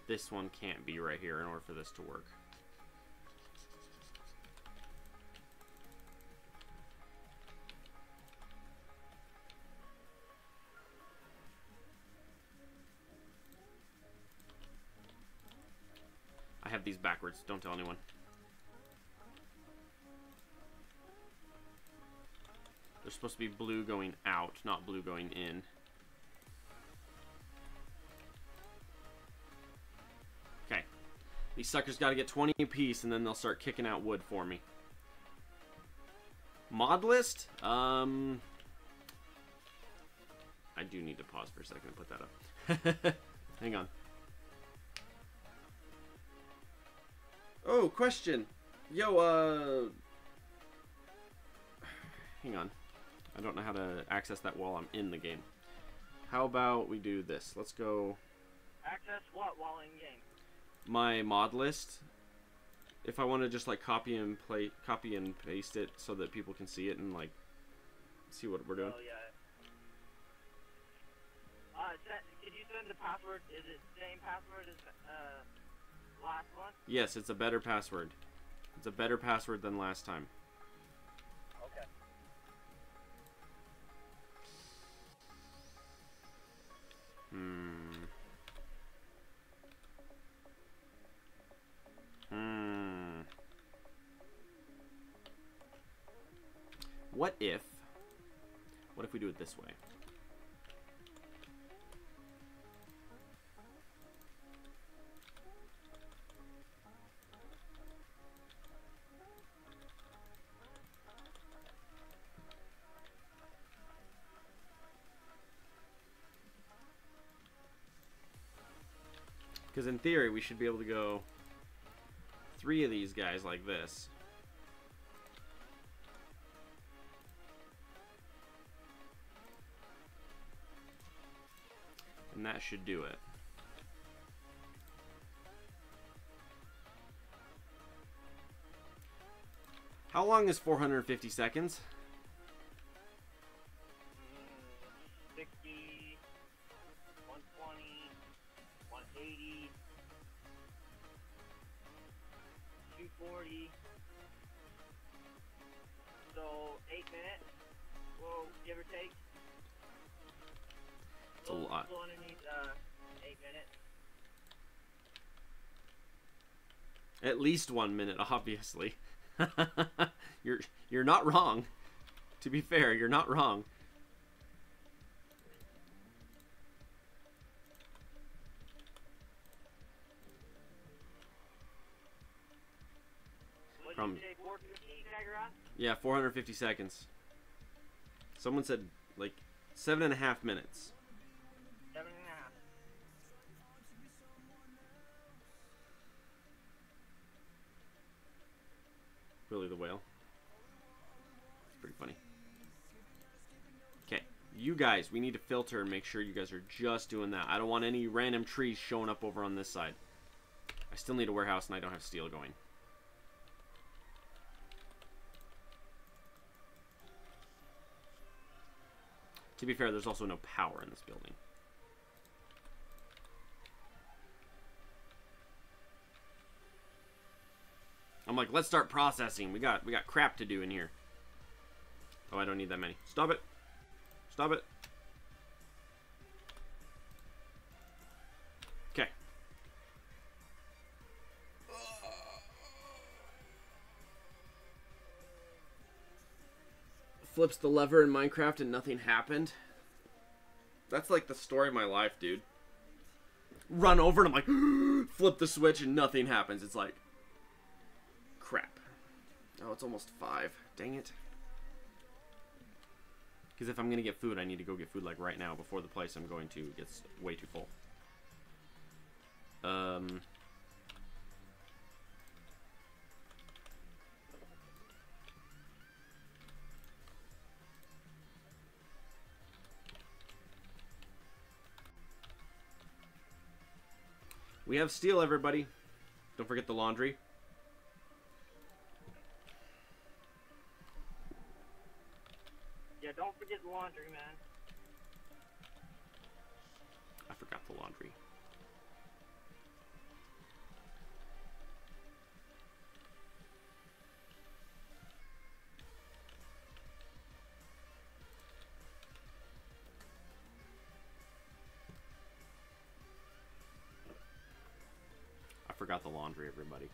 This one can't be right here in order for this to work. I have these backwards. Don't tell anyone. They're supposed to be blue going out, not blue going in. Okay. These suckers got to get 20 apiece, and then they'll start kicking out wood for me. Mod list? I do need to pause for a second and put that up. Hang on. Oh, question. Yo, hang on. I don't know how to access that while I'm in the game. How about we do this? Let's go... Access what while in game? My mod list. If I want to just like copy and paste it so that people can see it and like see what we're doing. Oh yeah. Could you send the password? Is it the same password as last one? Yes, it's a better password. It's a better password than last time. Okay. What if we do it this way? Because in theory, we should be able to go 3 of these guys like this. And that should do it. How long is 450 seconds? 60, 120, 180, 240. So 8 minutes. Well, give or take. It's a lot. So underneath 8 minutes. At least 1 minute, obviously. You're not wrong. To be fair, you're not wrong. What did you say, 450, Cagorathe? Yeah, 450 seconds. Someone said like 7.5 minutes. 7.5. Really, the whale? It's pretty funny. Okay, you guys, we need to filter and make sure you guys are just doing that. I don't want any random trees showing up over on this side. I still need a warehouse and I don't have steel going. To be fair, there's also no power in this building. I'm like, let's start processing. We got crap to do in here. Oh, I don't need that many. Stop it. Stop it. Okay. Flips the lever in Minecraft and nothing happened. That's like the story of my life, dude. Run over and I'm like, flip the switch and nothing happens. It's like, crap. Oh, it's almost 5. Dang it. Because if I'm going to get food, I need to go get food like right now before the place I'm going to gets way too full. We have steel, everybody. Don't forget the laundry. Yeah, don't forget the laundry, man. I forgot the laundry. I forgot the laundry, everybody.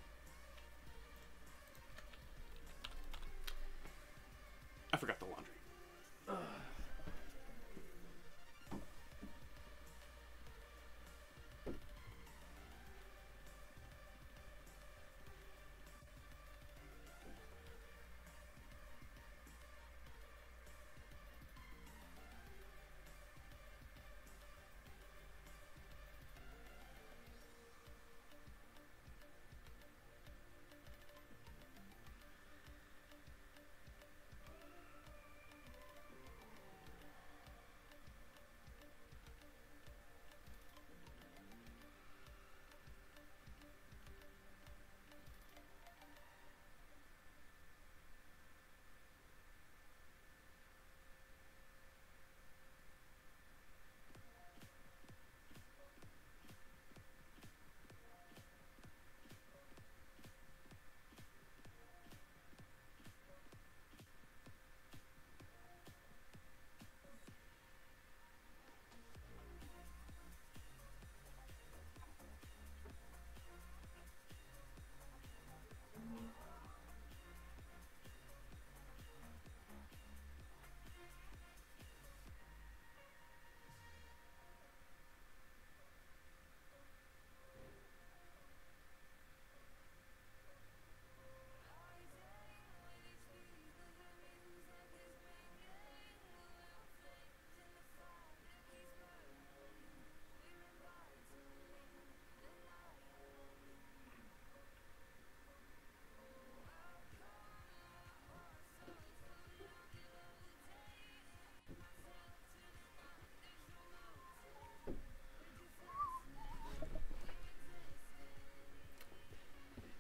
I forgot the laundry.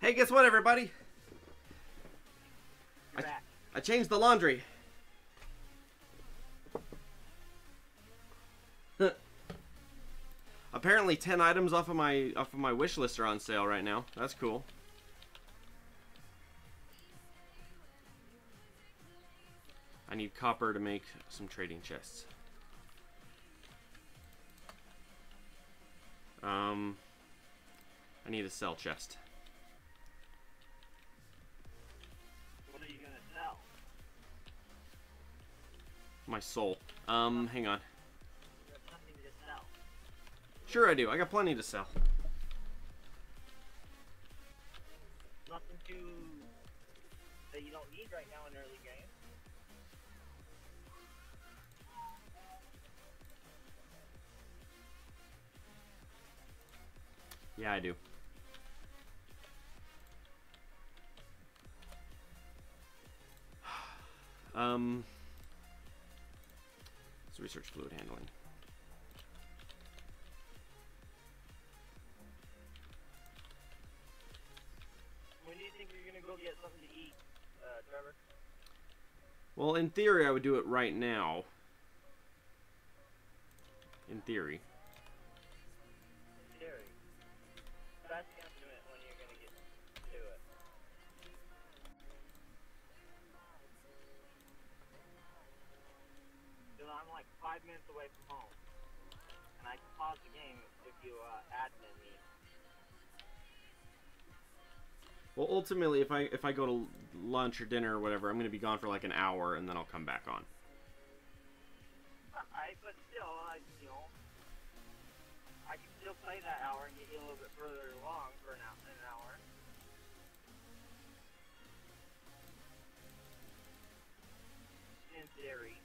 Hey, guess what, everybody? I changed the laundry. Apparently 10 items off of my wish list are on sale right now. That's cool. I need copper to make some trading chests. I need a sell chest. What are you gonna sell? My soul. Hang on. You have nothing to sell. Sure I do. I got plenty to sell. Nothing that you don't need right now in early game. Yeah, I do. Let's research fluid handling. When do you think you're gonna go get something to eat, Trevor? Well, in theory, I would do it right now. In theory. Theory. That's the estimate when you're gonna get to it. Because I'm like 5 minutes away from home, and I can pause the game if you admin me. Well, ultimately, if I go to lunch or dinner or whatever, I'm going to be gone for like an hour, and then I'll come back on. But still, you know, I can still play that hour and get you a little bit further along for an hour. In theory,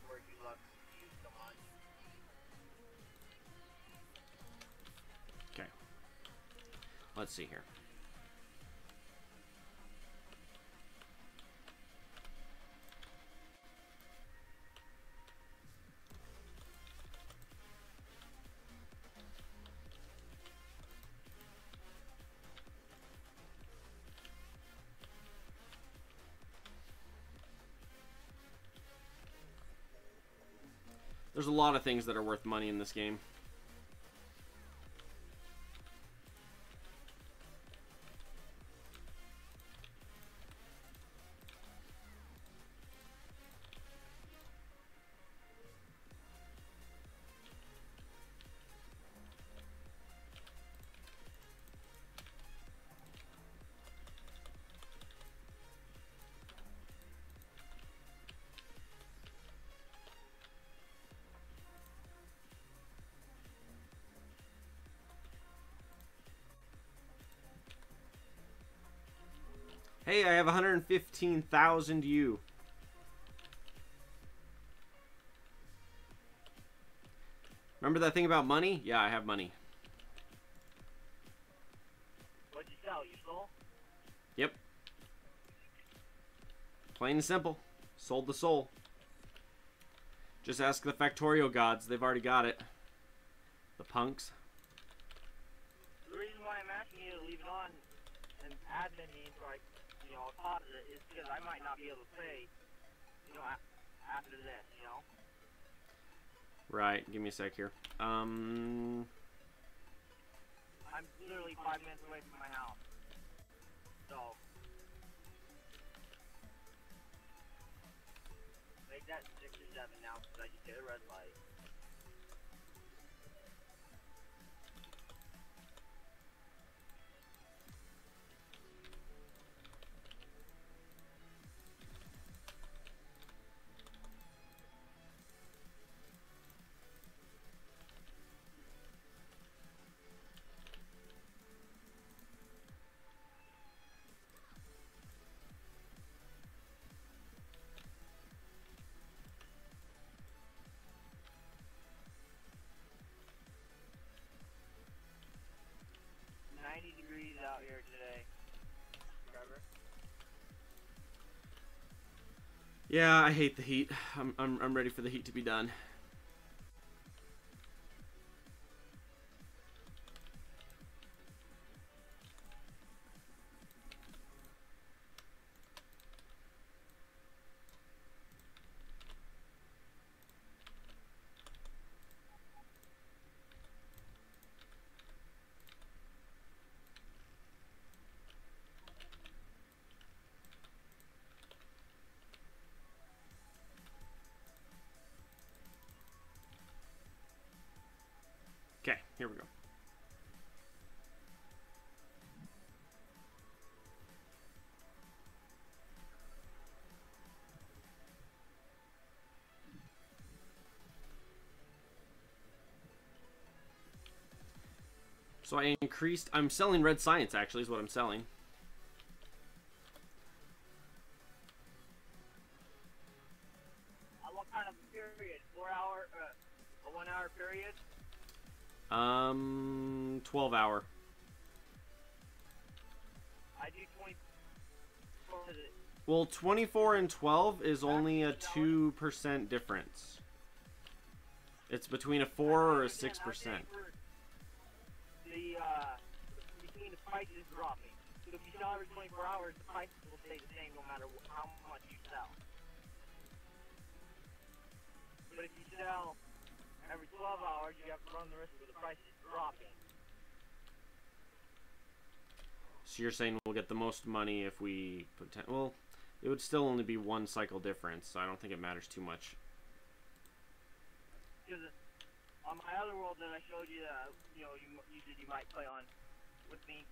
where you love you so much. Okay. Let's see here. There's a lot of things that are worth money in this game. Hey, I have 115,000 U. Remember that thing about money? Yeah, I have money. What'd you sell? You sold? Yep. Plain and simple. Sold the soul. Just ask the Factorio gods. They've already got it. The punks. The reason why I'm asking you to leave it on and admin me so I, pause it is because I might not be able to play, after this, Right. Give me a sec here. I'm literally 5 minutes away from my house. So, make that 6 or 7 now because I just hit a red light. Degrees out here today, Trevor. Yeah, I hate the heat. I'm ready for the heat to be done. Okay, here we go. So I increased. I'm selling red science, actually, is what I'm selling. What kind of period? 4 hour, a 1 hour period? 12 hour. I do 24. Well, 24 and 12 is only a 2% difference. It's between a 4 or a 6%. Between the prices dropping. So if you sell every 24 hours, the prices will stay the same no matter how much you sell. But if you sell every 12 hours, you have to run the risk of the prices dropping. So you're saying we'll get the most money if we put 10. Well, it would still only be 1 cycle difference, so I don't think it matters too much. Because on my other world that I showed you that you said you might play on with me,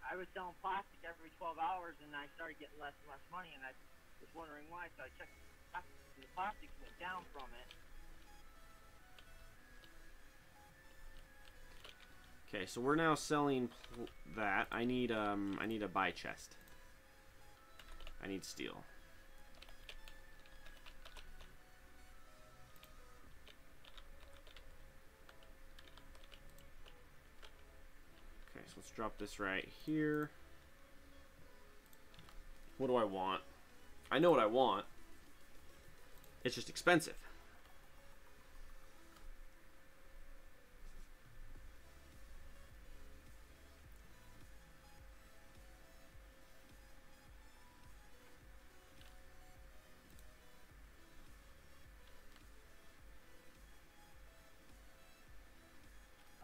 I was selling plastic every 12 hours and I started getting less and less money, and I was wondering why, so I checked the plastics went down from it. Okay, so we're now selling that. I need a buy chest. I need steel. Okay, so let's drop this right here. What do I want? I know what I want. It's just expensive.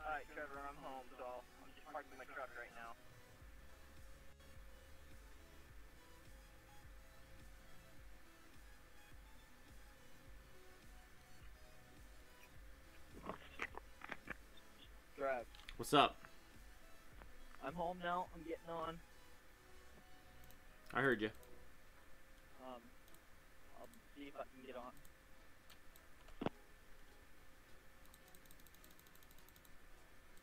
Alright, Trevor, I'm home, so I'm just parking my truck right now. Trev, What's up? I'm home now. I'm getting on. I heard you. I'll see if I can get on.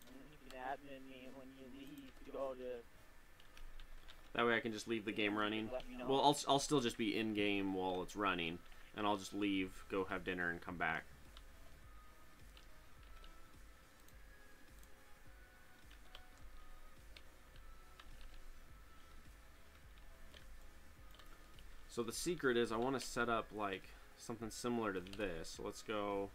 And you can admin me when you leave to go to That way I can just leave the game running. Let me know. Well, I'll still just be in game while it's running, and I'll just leave, go have dinner, and come back. So the secret is I want to set up like something similar to this. So let's go.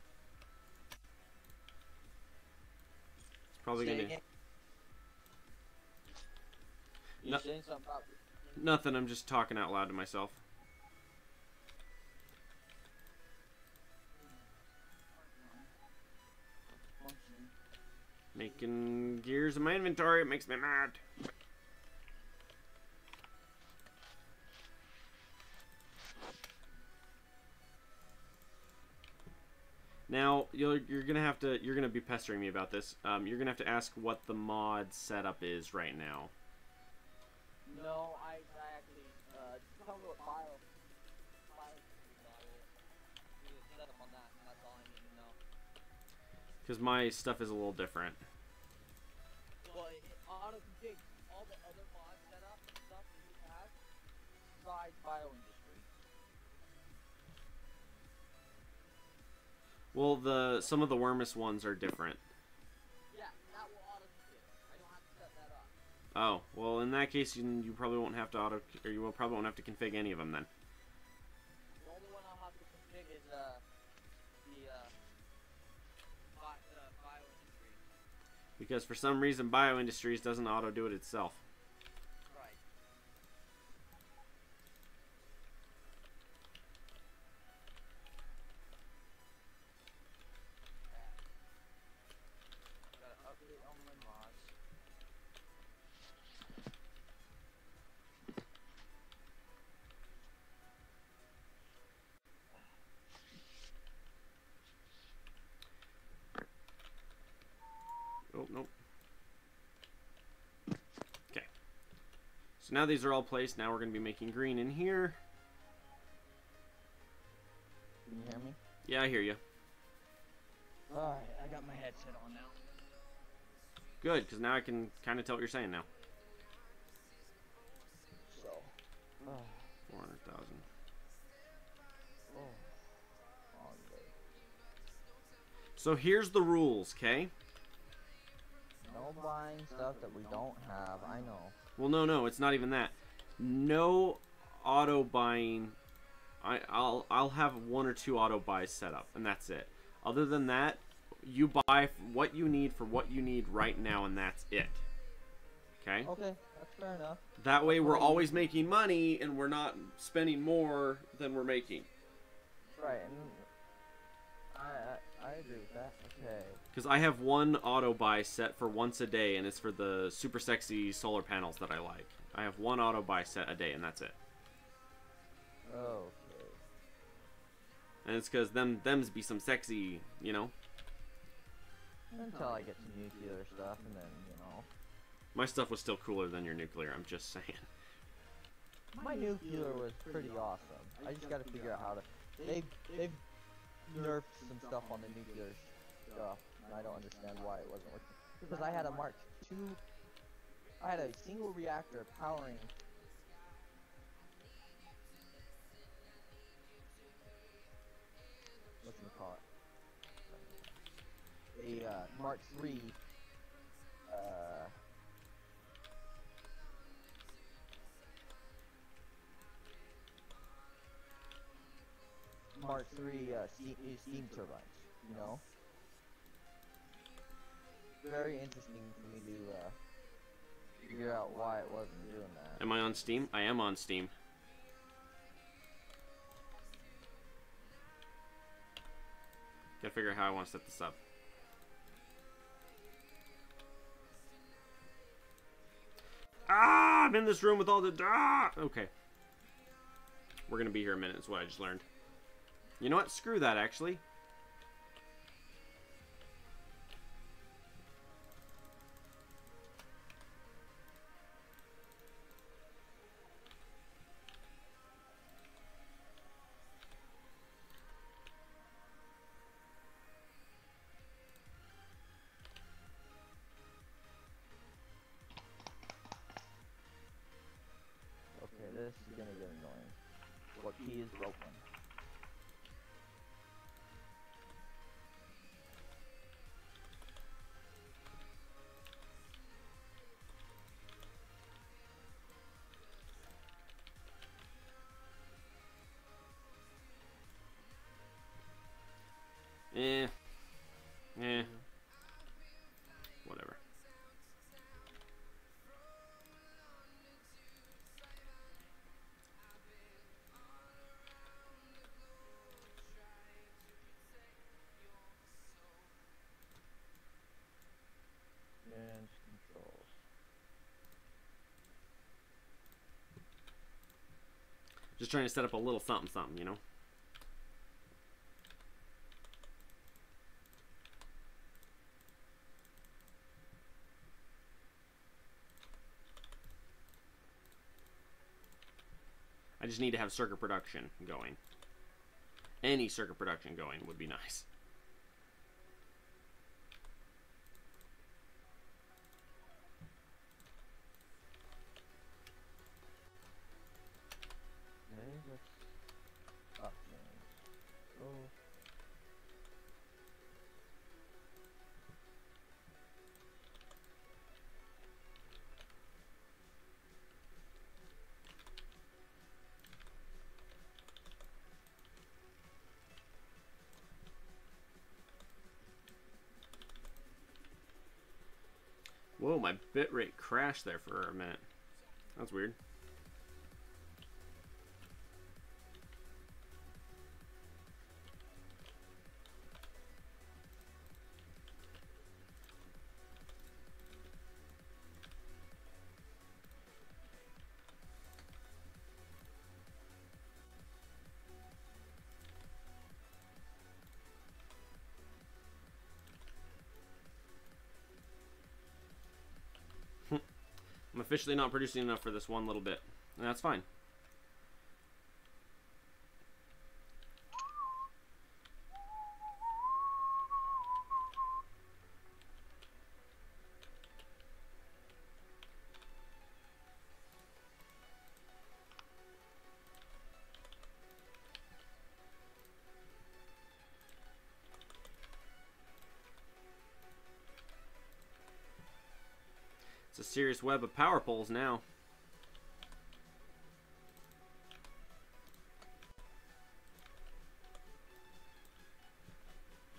It's probably Say gonna. again. You No, saying something about nothing. I'm just talking out loud to myself. functioning? Making gears in my inventory. It makes me mad. Now you're gonna be pestering me about this. You're gonna have to ask what the mod setup is right now. No, I actually tell me what file you set up on that, and that's all I need to know. Because my stuff is a little different. Well, it auto config all the other mod setup stuff that you have besides bioindustry. Well, some of the Wormus ones are different. Yeah, that will auto config. I don't have to set that up. Oh, well, in that case, you probably won't have to probably won't have to config any of them then. The only one I'll have to config is bioindustry. Because for some reason, Bioindustries doesn't auto do it itself. Right. Gotta update all my mods. Oh, nope. Okay. So now these are all placed. Now we're going to be making green in here. Can you hear me? Yeah, I hear you. Alright, I got my headset on now. Good, because now I can kind of tell what you're saying now. So, 400,000. long day. So here's the rules, okay? No buying stuff that we don't have, I know. Well, no, it's not even that. No auto buying. I'll have 1 or 2 auto buys set up, and that's it. Other than that, you buy what you need for what you need right now, and that's it. Okay? Okay, that's fair enough. That way we're always making money, and we're not spending more than we're making. Right, and I agree with that. Okay. Because I have 1 auto buy set for once a day, and it's for the super sexy solar panels that I like. I have 1 auto buy set a day, and that's it. Okay. And it's because thems be some sexy, you know? Until I get some nuclear stuff, and then, you know. My stuff was still cooler than your nuclear, I'm just saying. My nuclear was pretty awesome. I just gotta figure out how to... They've nerfed some stuff on the nuclear stuff, and I don't understand why it wasn't working. Because I had a Mark II... I had a single reactor powering... whatchamacallit? A Mark III... Mark III steam turbines, you know? Very interesting for me to figure out why it wasn't doing that. Am I on Steam? I am on Steam. Gotta figure out how I want to set this up. Ah! I'm in this room with all the... Ah! Okay. We're gonna be here a minute, is what I just learned. You know what? Screw that, actually. this is gonna get annoying. What key is broken? Whatever. And controls. Just trying to set up a little something, you know? I just need to have circuit production going. Any circuit production going would be nice. Okay, let's up things. Oh. Whoa, my bitrate crashed there for a minute. That's weird. I'm officially not producing enough for this one little bit. And that's fine. It's a serious web of power poles now.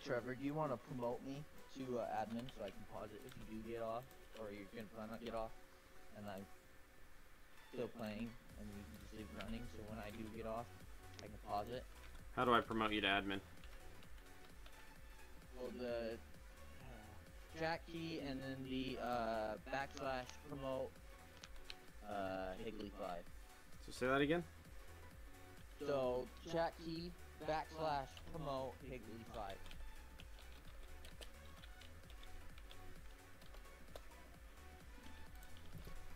Trevor, do you want to promote me to admin so I can pause it if you do get off, or you're gonna plan on get off, and I'm still playing, and you can just leave it running, so when I do get off, I can pause it. How do I promote you to admin? Well, the chat key and then the backslash promote Higgly5. So say that again? So chat key backslash promote Higgly5.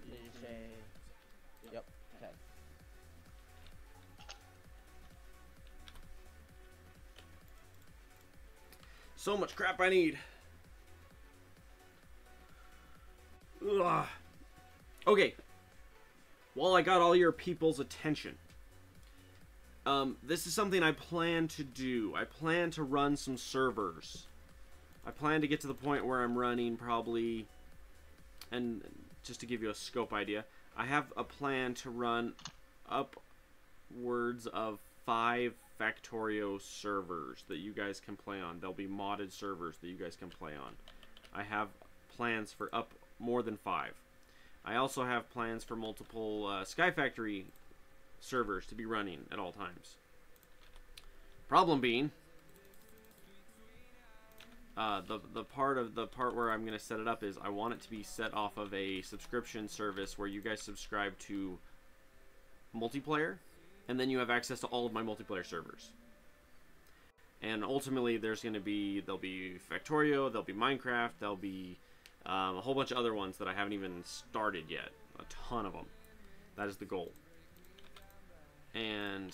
Did you say? Yep. Okay. So much crap I need. Ugh. Okay. While I got all your people's attention, this is something I plan to do. I plan to run some servers. I plan to get to the point where I'm running probably, and just to give you a scope idea, I have a plan to run upwards of 5 Factorio servers that you guys can play on. They'll be modded servers that you guys can play on. I have plans for up more than 5. I also have plans for multiple Sky Factory servers to be running at all times. Problem being, the part where I'm going to set it up is I want it to be set off of a subscription service where you guys subscribe to multiplayer, and then you have access to all of my multiplayer servers. And ultimately, there'll be Factorio, there'll be Minecraft, there'll be a whole bunch of other ones that I haven't even started yet. A ton of them. That is the goal. And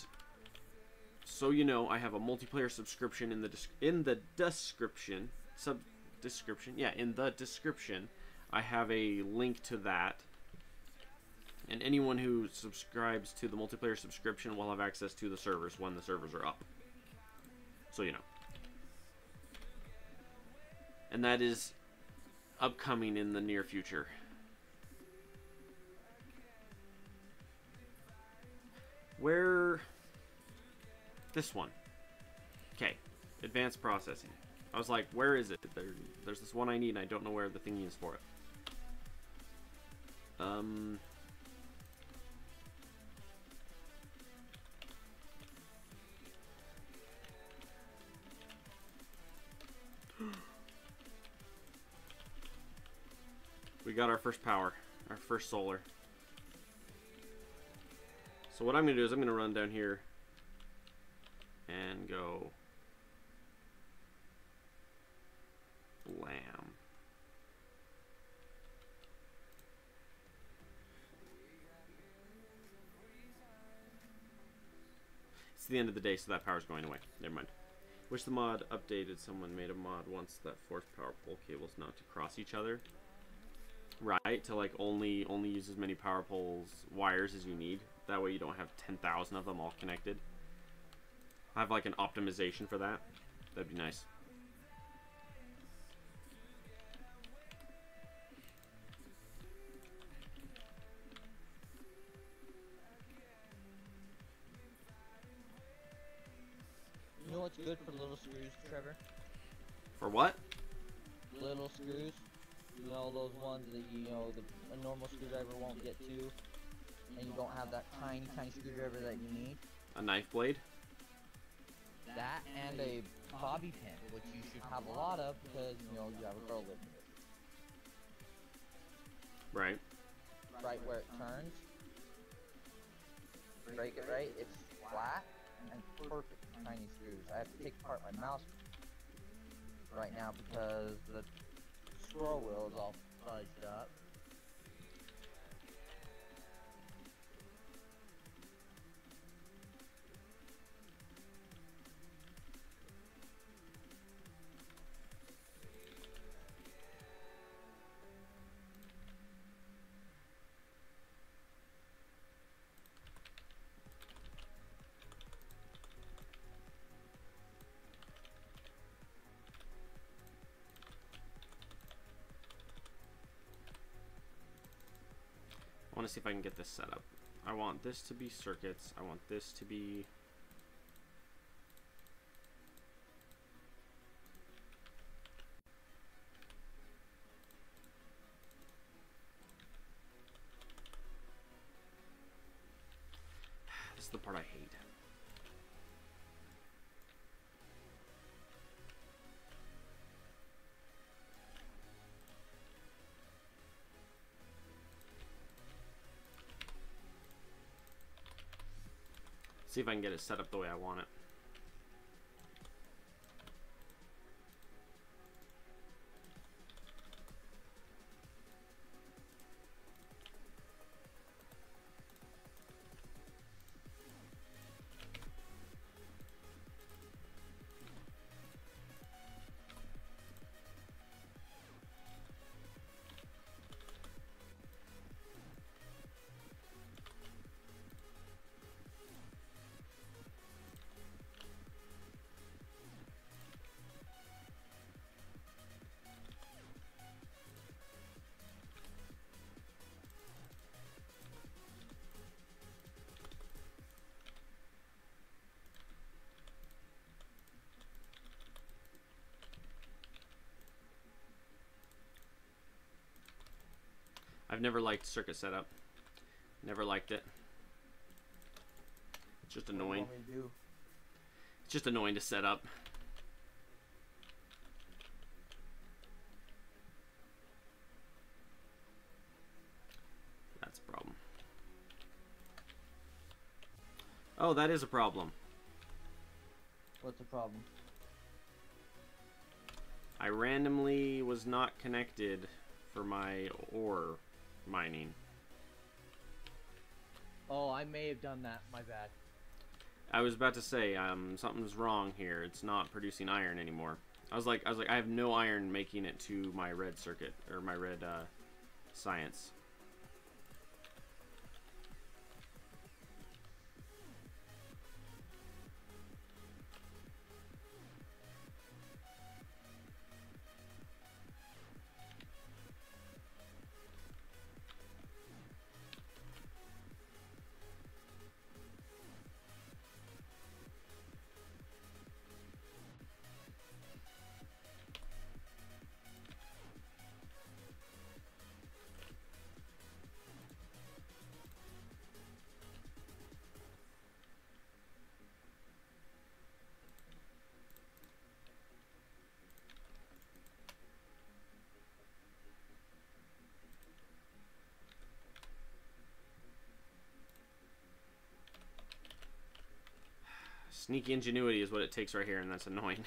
so you know, I have a multiplayer subscription in the description. Yeah, in the description, I have a link to that. And anyone who subscribes to the multiplayer subscription will have access to the servers when the servers are up. So you know. And that is upcoming in the near future. Where... This one. Okay. Advanced processing. I was like, where is it? There's this one I need and I don't know where the thingy is for it. We got our first power. Our first solar. So what I'm going to do is I'm going to run down here and go blam. It's the end of the day, so that power's going away. Never mind. Wish the mod updated. Someone made a mod once that forced power pole cables not to cross each other. Right, to like only use as many power poles wires as you need. That way you don't have 10,000 of them all connected. I have like an optimization for that. That'd be nice. You know what's good for little screws, Trevor? For what? Little screws. You know, those ones that, you know, a normal screwdriver won't get to, and you don't have that tiny, tiny screwdriver that you need. A knife blade? That and a bobby pin, which you should have a lot of because, you know, you have a girl living with you. Right. Right where it turns. Break it right, it's flat and perfect tiny screws. I have to take apart my mouse right now because the scroll wheel is all fudged up. I want to see if I can get this set up. I want this to be circuits. I want this to be... This is the part I hate. See if I can get it set up the way I want it. I've never liked circuit setup. Never liked it. It's just annoying. It's just annoying to set up. That's a problem. Oh, that is a problem. What's the problem? I randomly was not connected for my ore mining. Oh, I may have done that. My bad. I was about to say, something's wrong here. It's not producing iron anymore. I was like, I have no iron making it to my red circuit or my red science. Sneaky ingenuity is what it takes right here, and that's annoying.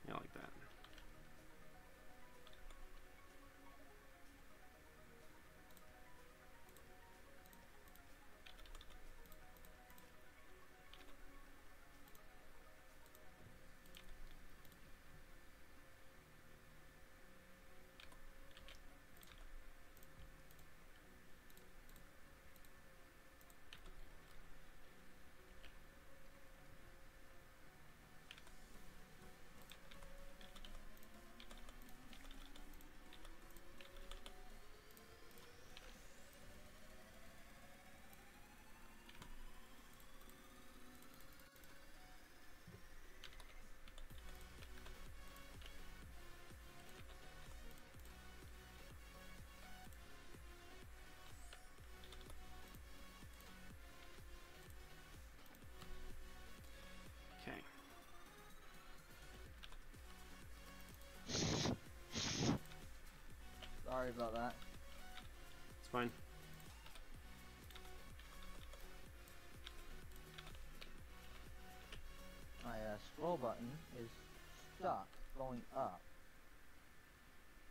Yeah, like that. Okay. Sorry about that. It's fine. My scroll button is stuck going up.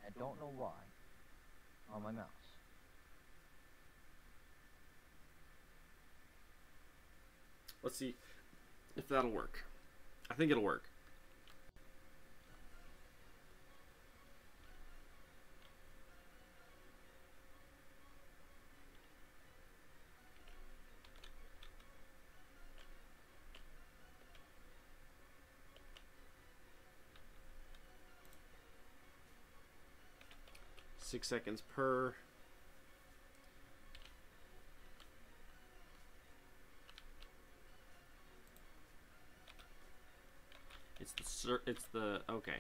I don't know why on my mouse. Let's see if that'll work. I think it'll work. Six seconds per. It's the okay.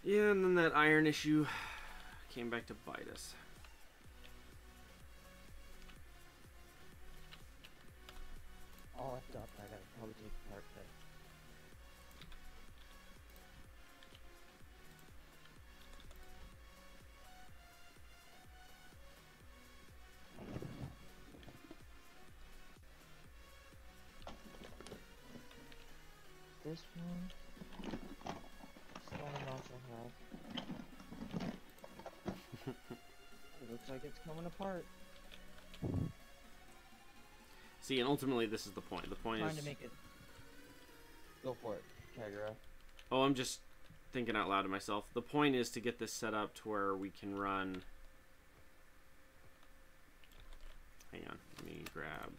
Yeah, and then that iron issue came back to bite us. All left up, I gotta probably take apart thing. This one. This one I also have. It looks like it's coming apart. See, and ultimately this is the point. The point Trying is to make it. Go for it, Cagorathe. Oh, I'm just thinking out loud to myself. The point is to get this set up to where we can run. Hang on, let me grab.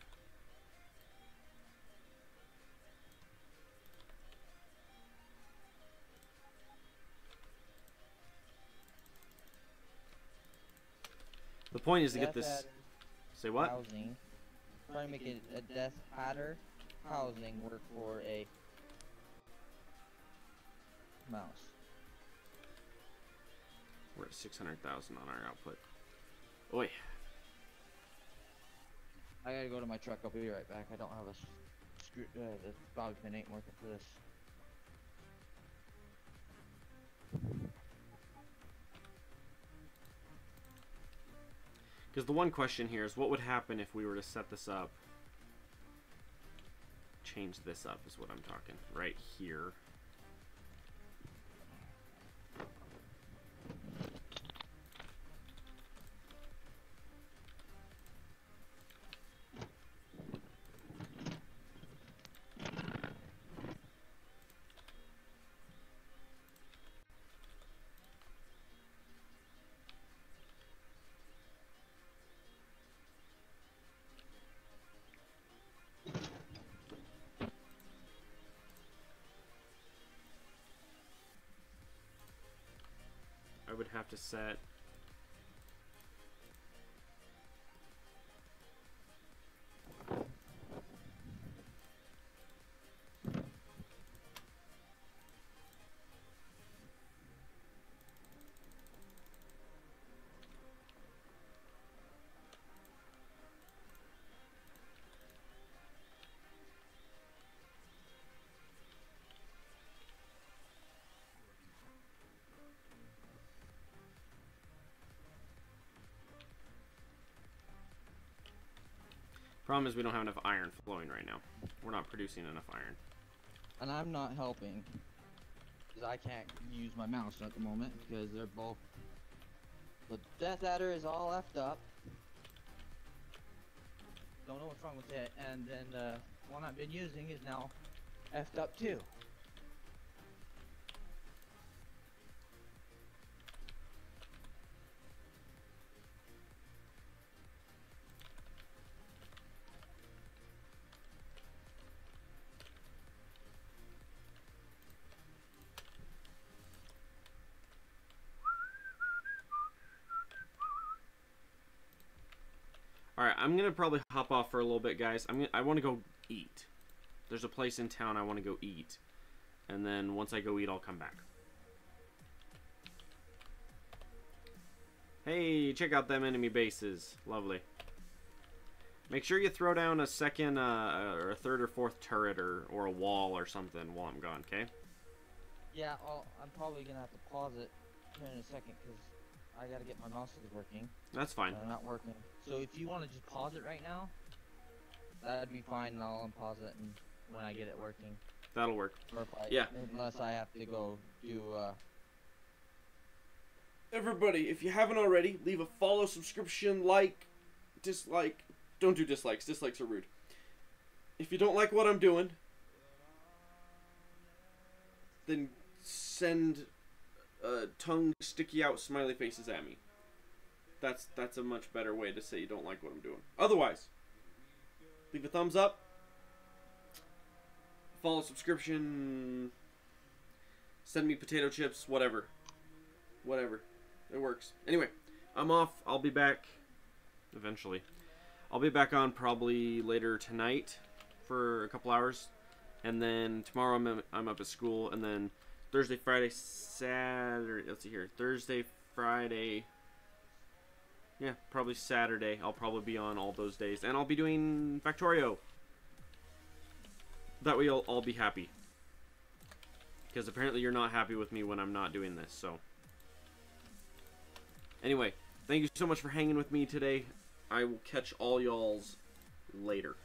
The point is to get this. Say what? Housing. Trying to make it a death adder housing work for a mouse. We're at 600,000 on our output. Oi. I gotta go to my truck. I'll be right back. I don't have a screw. The bobby pin ain't working for this. Because the one question here is, what would happen if we were to set this up? Change this up is what I'm talking. Right here. I would have to set Problem is we don't have enough iron flowing right now. We're not producing enough iron. And I'm not helping. Because I can't use my mouse at the moment because they're both... The Death Adder is all effed up. Don't know what's wrong with it. And then the one I've been using is now effed up too. Alright, I'm gonna probably hop off for a little bit, guys. I want to go eat. There's a place in town I want to go eat. And then once I go eat, I'll come back. Hey, check out them enemy bases. Lovely. Make sure you throw down a second, or a third or fourth turret or a wall or something while I'm gone, okay? Yeah, I'm probably gonna have to pause it here in a second because I gotta get my mouse working. That's fine. They're not working. So if you want to just pause it right now, that'd be fine, and I'll unpause it and when I get it working. That'll work. Or if Yeah. Unless I have to go do. Everybody, if you haven't already, leave a follow, subscription, like, dislike. Don't do dislikes. Dislikes are rude. If you don't like what I'm doing, then send tongue sticky out smiley faces at me. That's a much better way to say you don't like what I'm doing. Otherwise, leave a thumbs up, follow, subscription, send me potato chips, whatever. Whatever. It works. Anyway, I'm off. I'll be back eventually. I'll be back on probably later tonight for a couple hours. And then tomorrow I'm up at school. And then Thursday, Friday, Saturday. Let's see here. Thursday, Friday. Yeah, probably Saturday. I'll probably be on all those days. And I'll be doing Factorio. That way you'll all be happy. Because apparently you're not happy with me when I'm not doing this. So, anyway, thank you so much for hanging with me today. I will catch all y'alls later.